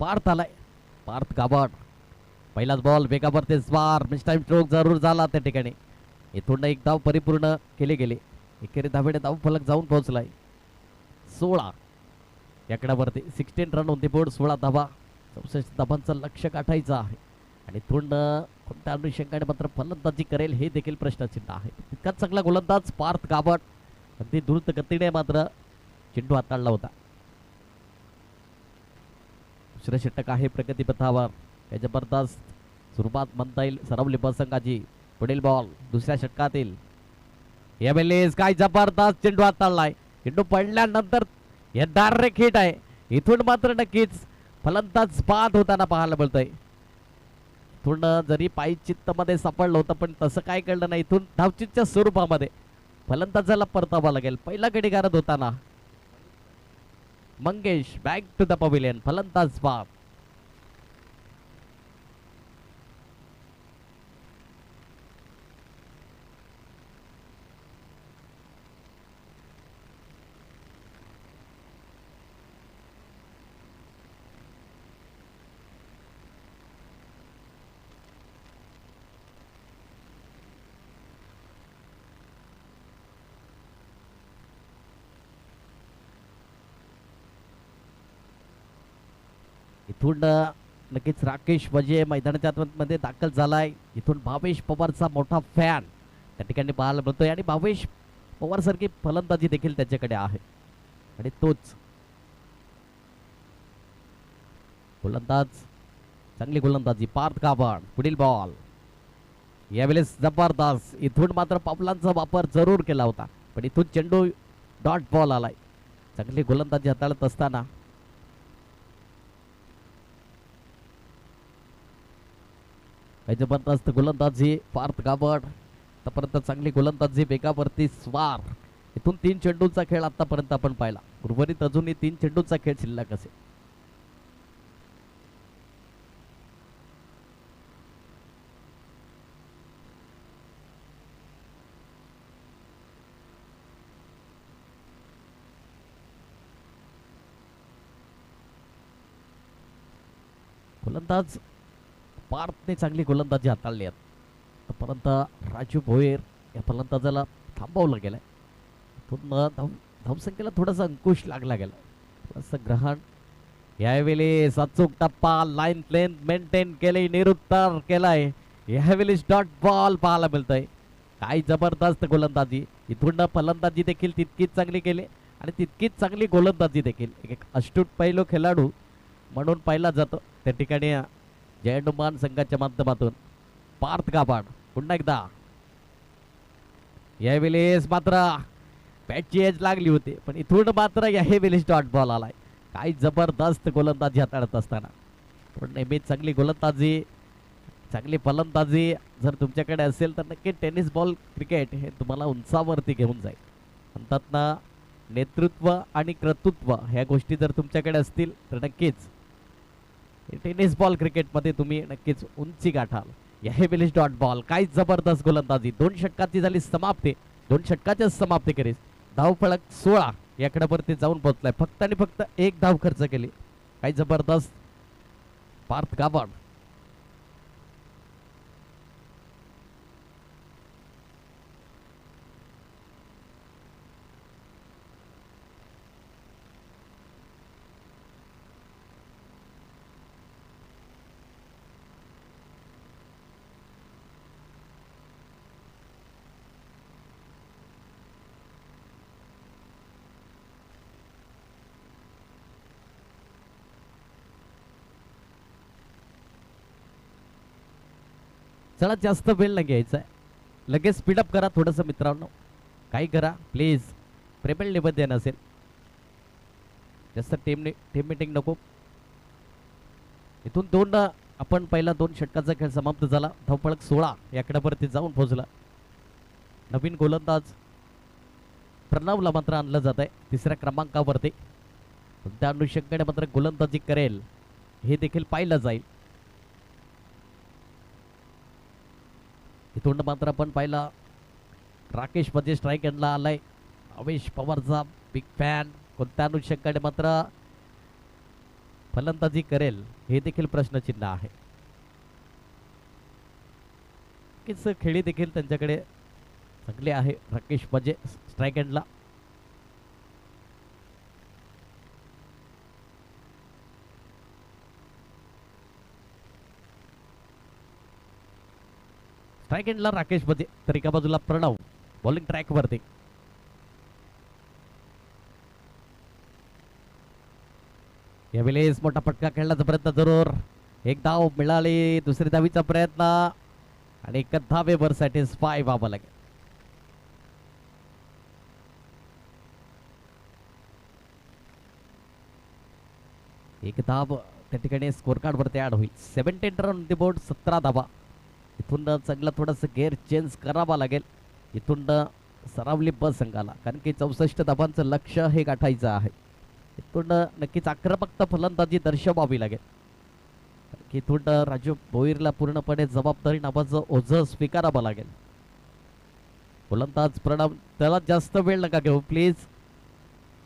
पार्थ आलाय, पार्थ गाभाट. पहिलाच बॉल वेगावरती स्वार, मिस्टाईम स्ट्रोक जरूर झाला त्या ठिकाणी. इथून एक धाव परिपूर्ण केले गेले. एकेरी धावेने धाव फलक जाऊन पोहोचलाय. 16 याकड्यावरती 16 रन ऑन दी बोर्ड, 16 धावा. 64 धावांचं लक्ष गाठायचं आहे आणि इथून कोणत्या अनुषंगाने मात्र फलंदाजी करेल हे देखील प्रश्नचिन्ह आहे. तितकाच चांगला गोलंदाज पार्थ गाभाट, अगदी द्रुत गतीने मात्र चेंडू हाताळला होता. दुसरं षटक आहे प्रगतीपथावर. या जबरदस्त सुरुवात म्हणता येईल सरावली बसंगाची. पुढील बॉल दुसऱ्या षटकातील. यावेळेस काय जबरदस्त चेंडू हाताळलाय. चेंडू पडल्यानंतर हे डायरेक्ट हिट आहे. इथून मात्र नक्कीच फलंदाज बाद होताना पाहायला मिळतंय. इथून जरी पायचित्त मध्ये सापडलं होतं पण तसं काय कळलं नाही. इथून धावचितच्या स्वरूपामध्ये फलंदाजाला परतावा लागेल. पहिला गडी गारद होताना Mangesh back to the pavilion, फलंदाज बाद. इथून नक्कीच राकेश वजे मैदानाच्या आतमध्ये दाखल झालाय. इथून भावेश पवारचा मोठा फॅन त्या ठिकाणी पाहायला मिळतोय आणि भावेश पवार सारखी फलंदाजी देखील त्याच्याकडे आहे आणि तोच गोलंदाज चांगली गोलंदाजी पार्थ गाभण पुढील बॉल यावेळेस जबरदस्त इथून मात्र पावलांचा वापर जरूर केला होता पण इथून चेंडू डॉट बॉल आलाय चांगली गोलंदाजी हाताळत असताना काही जबरदस्त गोलंदाजी पार्थ गाभण आतापर्यंत चांगली गोलंदाजी वेगावरती स्वार इथून 3 चेंडूंचा खेळ आतापर्यंत आपण पाहिला उर्वरित अजूनही 3 चेंडूंचा खेळ शिल्लक असेल गोलंदाज पार्थने चांगली गोलंदाजी हाताळली आहे आतापर्यंत राजू भोयर या फलंदाजाला थांबवलं गेलंय धावसंख्येला थोडासा अंकुश लागला गेला थोडंसं ग्रहण यावेळी अचूक टप्पा लाईन लेंथ मेंटेन केली निरुत्तर केलाय यावेळी डॉट बॉल पाहायला मिळतोय काय जबरदस्त गोलंदाजी इथून फलंदाजी देखील तितकीच चांगली केली आणि तितकीच चांगली गोलंदाजी देखील एक अष्टूट पैलू खेळाडू म्हणून पाहिला जातो त्या ठिकाणी जय हनुमान संघाच्या माध्यमातून पार्थ गाभण पुन्हा एकदा यावेळेस मात्र बॅटची एज लागली होती पण इथून मात्र यावेळेस डॉट बॉल आलाय काय जबरदस्त गोलंदाजी हाताळत असताना पण नेहमी चांगली गोलंदाजी चांगली फलंदाजी जर तुमच्याकडे असेल तर नक्की टेनिस बॉल क्रिकेट हे तुम्हाला उंचावरती घेऊन जाईल म्हणतात ना नेतृत्व आणि कर्तृत्व ह्या गोष्टी जर तुमच्याकडे असतील तर नक्कीच टेनिस बॉल क्रिकेटमध्ये तुम्ही नक्कीच उंची गाठाल यावेळेस डॉट बॉल काय जबरदस्त गोलंदाजी 2 षटकाची झाली समाप्ती 2 षटकाच्या समाप्ती करीस धावफलक 16 या क्रमावरती जाऊन पोहोचलाय फक्त आणि फक्त 1 धाव खर्च केली काय जबरदस्त पार्थ गाभण चला जास्त वेळ नाही घ्यायचा आहे लगेच स्पीडअप करा थोडंसं मित्रांनो काही करा प्लीज प्रेमेल निवेदन असेल जास्त टीम मीटिंग नको इथून 2 आपण पहिला 2 षटकाचा खेळ समाप्त झाला धावफलक 16 या क्रमावरती जाऊन पोहोचला नवीन गोलंदाज प्रणवला मात्र आणलं जात आहे 3ऱ्या क्रमांकावरती त्या अनुषंगाने मात्र गोलंदाजी करेल हे देखील पाहिलं जाईल इथून मात्र आपण पाहिला राकेश मध्ये स्ट्राईक एंडला आलाय अवेश पवारचा बिग फॅन कोणत्या अनुषंगाने मात्र फलंदाजी करेल हे देखील प्रश्नचिन्ह आहे खेळी देखील त्यांच्याकडे चांगली आहे राकेश मध्ये स्ट्राईक एंडला स्ट्राईक एंडला राकेश मध्ये तर एका बाजूला प्रणव बॉलिंग ट्रॅक वरती यावेळेस मोठा फटका खेळण्याचा प्रयत्न जरूर 1 धाव मिळाली 2री धावीचा प्रयत्न आणि 1 धावेवर सॅटिस्फाय व्हावं लागेल एक धाव त्या ठिकाणी स्कोर कार्ड वरती ऍड होईल 17 रन ऑन द बोर्ड 17 धावा इथून चांगला थोडंसं गेअर चेंज करावा लागेल इथून सरावली बस संघाला कारण की 64 धावांचं लक्ष्य हे गाठायचं आहे इथून नक्कीच आक्रमकता फलंदाजी दर्शवावी लागेल इथून राजू भोईरला पूर्णपणे जबाबदारी नावाचं ओझं स्वीकारावं लागेल गोलंदाज प्रणव त्याला जास्त वेळ नका घेऊ प्लीज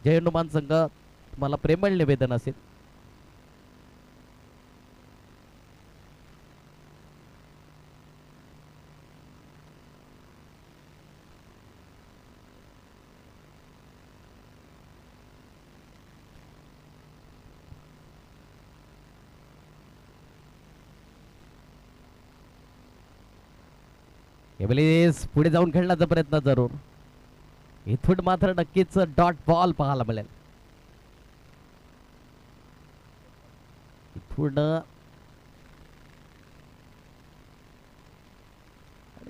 जय हनुमान संघ तुम्हाला प्रेमळ निवेदन असेल यावेळेस पुढे जाऊन खेळण्याचा प्रयत्न जरूर इथून मात्र नक्कीच डॉट बॉल पाहायला मिळेल इथून आणि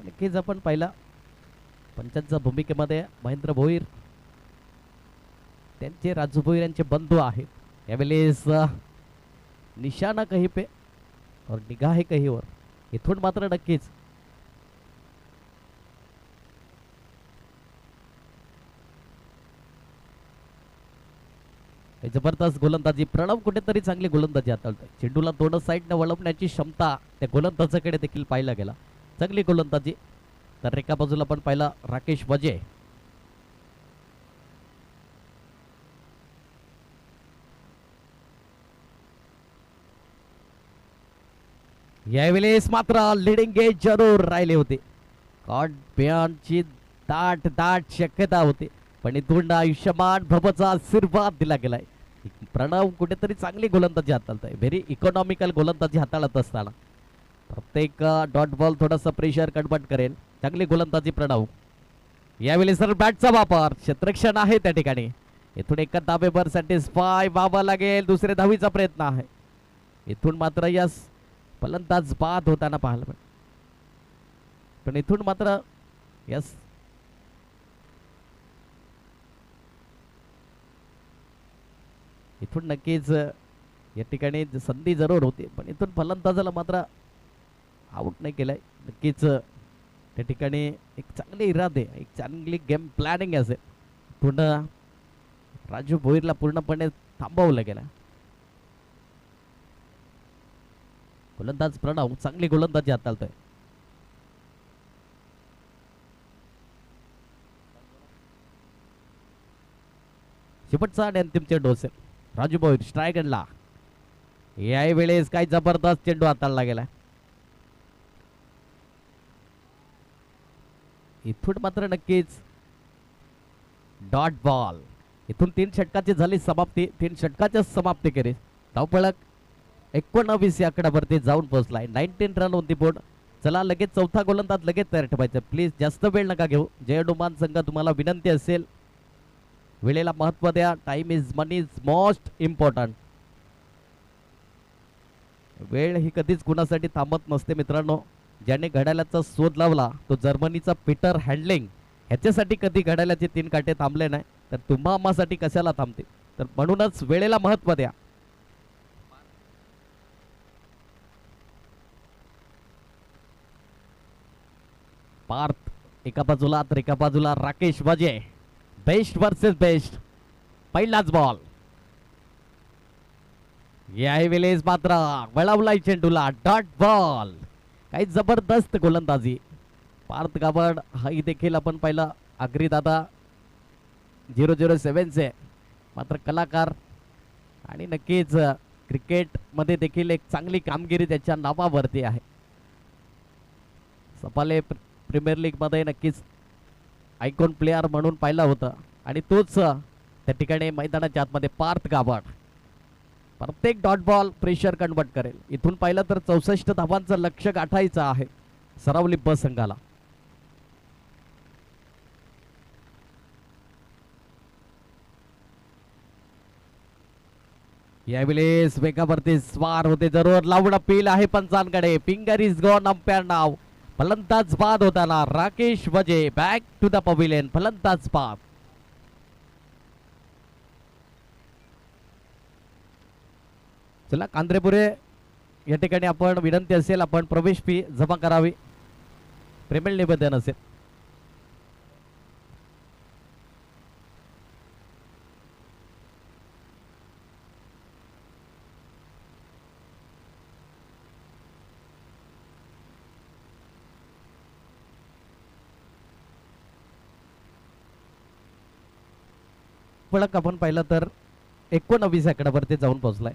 नक्कीच आपण पाहिला पंचांच्या भूमिकेमध्ये महेंद्र भोईर त्यांचे राजू भोईर यांचे बंधू आहेत यावेळेस निशाणा कहीं पे और निगाह कहीं और इथून मात्र नक्कीच जबरदस्त गोलंदाजी प्रणव कुठेतरी चांगली गोलंदाजी हाताळतोय चेंडूला दोन साईडने वळवण्याची क्षमता त्या गोलंदाजाकडे देखील पाहायला गेला चांगली गोलंदाजी तर एका बाजूला पण पाहिला राकेश वजे यावेळेस मात्र लिडिंग गेज जरूर राहिले होते कॉट बियॉन्डची दाट दाट शक्यता होती पण इथून आयुष्यमान भवचा आशीर्वाद दिला गेलाय प्रणव कुठेतरी चांगली गोलंदाजी हाताळतोय व्हेरी इकॉनॉमिकल गोलंदाजी हाताळत असताना प्रत्येक डॉट बॉल थोडासा प्रेशर कन्वर्ट करेल चांगली गोलंदाजी प्रणव यावेळी सर बॅटचा वापर क्षेत्ररक्षण आहे त्या ठिकाणी इथून एका धाबेवर सॅटिस्फाय व्हावा लागेल दुसरे धावीचा प्रयत्न आहे इथून मात्र यस फलंदाज बाद होताना पाहायला पण इथून मात्र यस इथून नक्कीच या ठिकाणी संधी जरूर होती पण इथून फलंदाजाला मात्र आउट नाही केलाय नक्कीच त्या ठिकाणी एक चांगले इरादे एक चांगली गेम प्लॅनिंग असेल पूर्ण राजू भोईरला पूर्णपणे थांबवलं गेलं गोलंदाज प्रणव चांगली गोलंदाजी हाताळतोय शेवटचा आणि अंतिम चेंडू असेल राजू भोईर स्ट्रायगरला याही वेळेस काय जबरदस्त चेंडू हाताळला गेला इथून मात्र नक्कीच डॉट बॉल इथून 3 षटकाची झाली समाप्ती 3 षटकाच्या समाप्ती केली धावपळक 19 या आकड्यावरती जाऊन पोहोचलाय 19 रन ऑन दी बोर्ड चला लगेच चौथा गोलंदाज लगेच तयार ठेवायचं प्लीज जास्त वेळ नका घेऊ जय हनुमान संघ तुम्हाला विनंती असेल वेळेला महत्व द्या time is money is most important वेळ ही कधीच कुणासाठी थांबत नसते मित्रांनो ज्याने घड्याळाचा शोध लावला तो जर्मनीचा पीटर हँडलिंग ह्याच्यासाठी कधी घड्याळाचे 3 काटे थांबले नाही तर तुम्हा आम्हासाठी कशाला थांबते तर म्हणूनच वेळेला महत्व द्या पार्थ एका बाजूला तर एका बाजूला राकेश वजे बेस्ट वर्सेस बेस्ट पहिलाच बॉल याही वेळेस मात्र वळवलाय चेंडूला डॉट बॉल काही जबरदस्त गोलंदाजी पार्थ गावड हाही देखील आपण पाहिला आगरी दादा 007 चे मात्र कलाकार आणि नक्कीच क्रिकेट मध्ये देखील एक चांगली कामगिरी त्याच्या नावावरती आहे सपाले प्रीमियर लीग मध्ये नक्कीच आयकॉन प्लेयर म्हणून पाहिला होता आणि तोच त्या ठिकाणी मैदानाच्या आतमध्ये पार्थ गावड प्रत्येक डॉट बॉल प्रेशर कन्वर्ट करेल इथून पाहिलं तर 64 धावांचं लक्ष्य गाठायचं आहे सरावली ब संघाला यावेळेस वेगावरती स्वार होते जरूर लावून अपील आहे पंचांकडे फिंगर इज गॉन अंपायर नाव फलंदाज बाद होताना राकेश वजे बॅक टू द पवेलियन फलंदाज बाद चला कांद्रेपुरे या ठिकाणी आपण विनंती असेल आपण प्रवेश फी जमा करावी प्रेमळ निवेदन असेल पळक आपण पाहिलं तर 19 आकड्यावरती जाऊन पोहोचलाय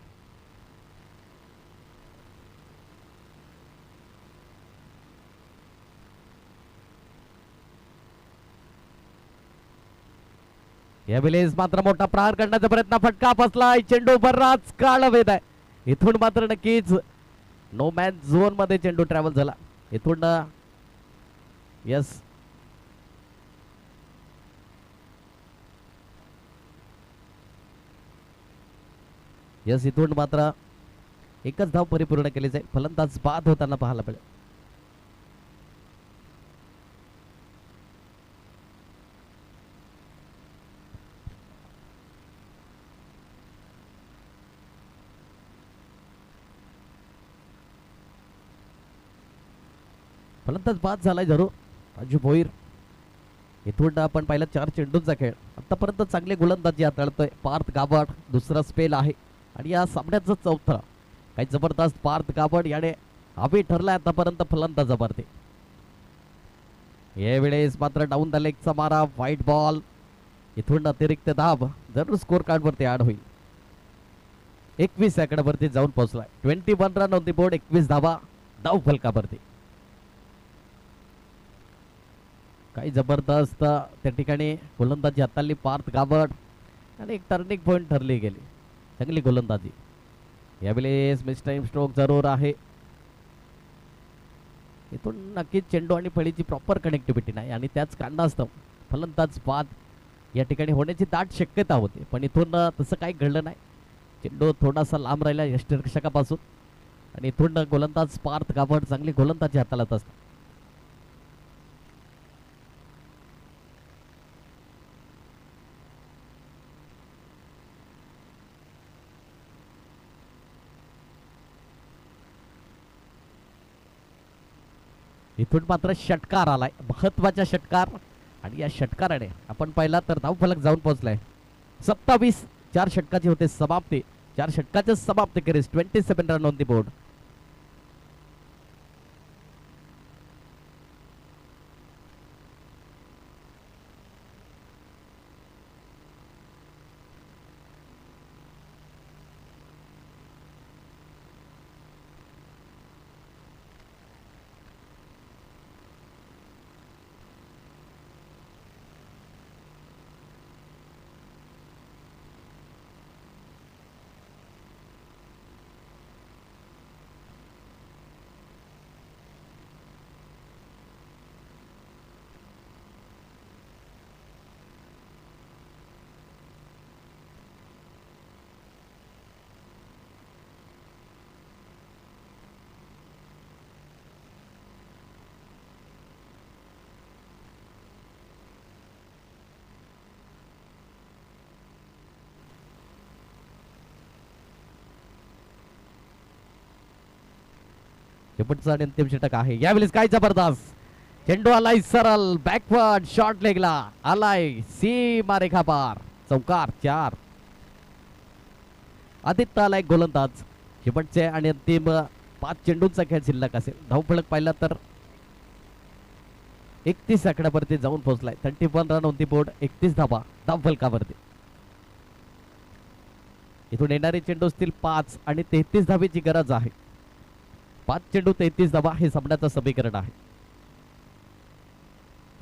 यावेळेस मात्र मोठा प्रहार करण्याचा प्रयत्न फटका फसलाय चेंडू बराच काळ वेध आहे इथून मात्र नक्कीच नो मॅन झोन मध्ये चेंडू ट्रॅव्हल झाला इथून यस यस इथून मात्र एकच धाव परिपूर्ण केली जाईल. फलंदाज बाद होताना पाहायला मिळेल. फलंदाज बाद झालाय जरूर राजू भोईर. इथून आपण पाहिलं 4 चेंडूंचा खेळ. आतापर्यंत चांगले गोलंदाजी हाताळतोय पार्थ गाबड. दुसरा स्पेल आहे आणि या सामन्याचं चौथं. काही जबरदस्त पार्थ गाबड याने हवी ठरलाय आतापर्यंत फलंदाजावरती. यावेळेस मात्र डाऊन द लेगचा मारा, व्हाईट बॉल. इथून अतिरिक्त धाब जरूर स्कोर कार्ड वरती ऍड होईल. 21 आकड्यावरती जाऊन पोहोचलाय. 21 रन ऑन द बोर्ड, 21 धावा धाव फलकावरती. काही जबरदस्त त्या ठिकाणी गोलंदाजी हाताळली पार्थ गाबड आणि एक टर्निंग पॉइंट ठरली गेली. चांगली गोलंदाजी. यावेळेस मिस टाइम स्ट्रोक जरूर आहे. इथून नक्कीच चेंडू आणि फळीची प्रॉपर कनेक्टिव्हिटी नाही आणि त्याच कारणास्तव फलंदाज बाद या ठिकाणी होण्याची दाट शक्यता होती. पण इथून तसं काही घडलं नाही. चेंडू थोडासा लांब राहिला यष्टिरक्षकापासून आणि इथून गोलंदाज पार्थ गाबड चांगली गोलंदाजी हाताळत असतात. इथून मात्र षटकार आलाय, महत्वाचा षटकार आणि या षटकाराने आपण पाहिला तर धावफलक जाऊन पोहोचलाय. 27. 4 षटकाची होते समाप्ती. 4 षटकाच्या समाप्ती करीस 27 रन ऑन द बोर्ड. शेवटचा आणि अंतिम षटक आहे. यावेळेस काय जबरदस्त चेंडू आलाय सरळ बॅकवर्ड शॉर्ट लेगला आलाय सीमा रेखा पार. चौकार 4. आदित्य आलाय गोलंदाज. शेवटचे आणि अंतिम 5 चेंडूंचा खेळ शिल्लक असेल. धावफलक पाहिला तर 31 आकड्यावरती जाऊन पोहोचलाय. 31 रन ऑन द बोर्ड, 31 धावा धावफलकावरती. इथून येणारे चेंडू असतील 5 आणि 33 धावेची गरज आहे. 5 चेंडू 33 धावा हे सामन्याचं समीकरण आहे.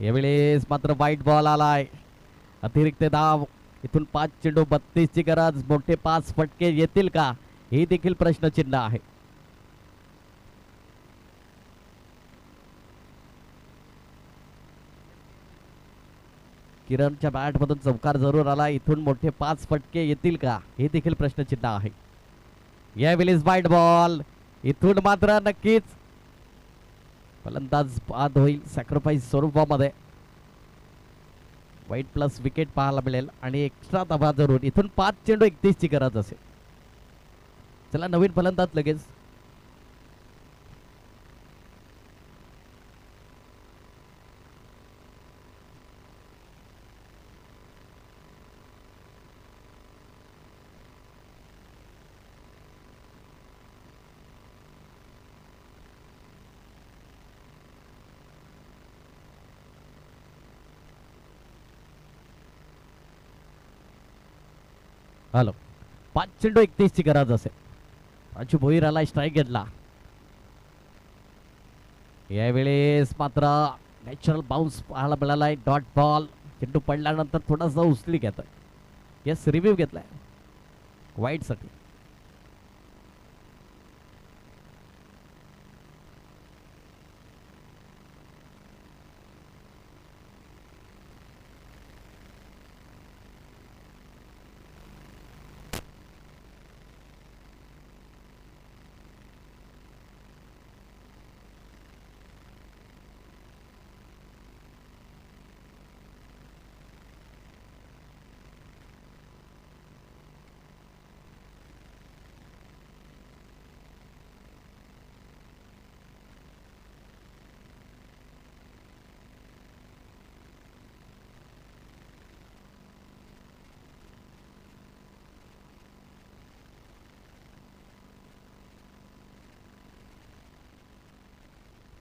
यावेळेस मात्र व्हाईट बॉल आलाय, अतिरिक्त धाव. इथून 5 चेंडू 32 ची गरज. मोठे 5 फटके येतील का हे देखील प्रश्नचिन्ह आहे. किरणच्या बॅट मधून चौकार जरूर आला. इथून मोठे 5 फटके येतील का हे देखील प्रश्नचिन्ह आहे. यावेळेस व्हाईट बॉल. इथून मात्र नक्कीच फलंदाज बाद होईल सॅक्रिफाईस स्वरूपामध्ये. वाईट प्लस विकेट पाहायला मिळेल आणि एक्स्ट्रा धावा जरूर. इथून 5 चेंडू 31 ची गरज असेल. चला नवीन फलंदाज लगेच. हॅलो 5 चेंडू 31 ची गरज असेल. राजू भोईर आला स्ट्राईक घेतला. यावेळेस मात्र नॅचरल बाउन्स पाहायला मिळालाय. Dot ball. चेंडू पडल्यानंतर थोडासा उचली घेतोय. यस रिव्ह्यू घेतलाय वाईट साठी.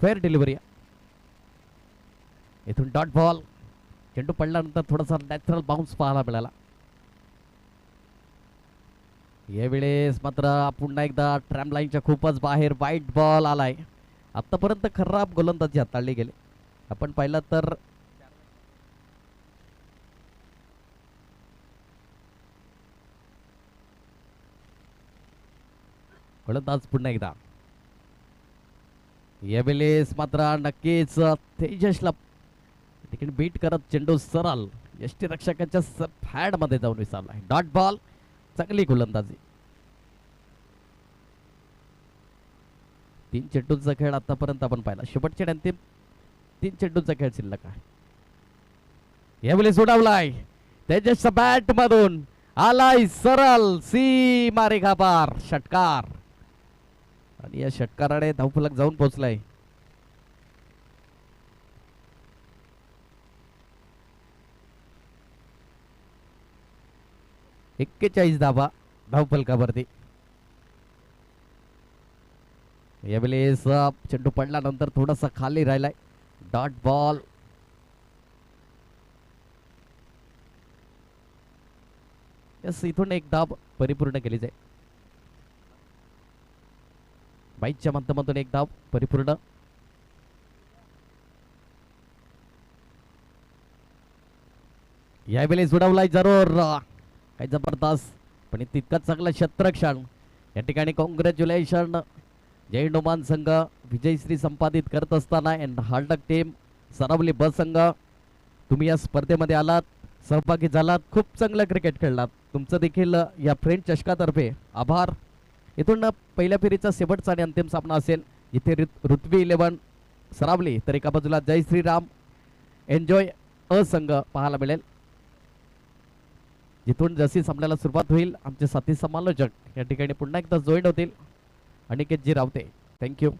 Fair delivery. इथून डॉट बॉल. चेंडू पडल्यानंतर थोडासा नॅचरल बाउन्स पाहायला मिळाला. यावेळेस मात्र पुन्हा एकदा ट्रॅम लाईनच्या खूपच बाहेर वाईट बॉल आलाय. आतापर्यंत खराब गोलंदाजी हाताळली गेली. आपण पाहिलं तर गोलंदाज पुन्हा एकदा. यावेळेस मात्र नक्कीच तेजसला ठिकाणी बीट करत चेंडू सरळ यष्टीरक्षकाच्या फॅड मध्ये जाऊन विसावला. Dot ball. चांगली गोलंदाजी. 3 चेंडूंचा खेळ आतापर्यंत आपण पाहिला. शेवटचे आणि अंतिम 3 चेंडूंचा खेळ शिल्लक आहे. यावेळी सोडवलाय तेजसच्या बॅट मधून आलाय सरळ सीमा रेखा पार षटकार. आणि या षटकाराने धावफलक जाऊन पोहोचलाय. एक्केचाळीस धावा धावफलकावरती. यावेळेस चेंडू पडल्यानंतर थोडासा खाली राहिलाय. Dot ball. यस, इथून एक धाव परिपूर्ण केली जाईल. बाईकच्या माध्यमातून एक धाव परिपूर्ण. यावेळेस उडवलाय जरूर. काय जबरदस्त पण तितकंच चांगलं क्षेत्रक्षण. या ठिकाणी कॉंग्रॅच्युलेशन जय हनुमान संघ विजयश्री संपादित करत असताना अँड हार्डक टीम सरावली ब संघ तुम्ही या स्पर्धेमध्ये आलात, सहभागी झालात, खूप चांगलं क्रिकेट खेळलात. तुमचं देखील या फ्रेंच चषकातर्फे आभार. इथून पहिल्या फेरीचा शेवटचा आणि अंतिम सामना असेल इथे ऋत्वी 11 सरावली तर एका बाजूला जय श्रीराम एन्जॉय अ संघ पाहायला मिळेल. जिथून जशी सामन्याला सुरुवात होईल आमचे साथी समालोचक या ठिकाणी पुन्हा एकदा जॉईन होतील. अनिकेतजी रावते. थँक्यू.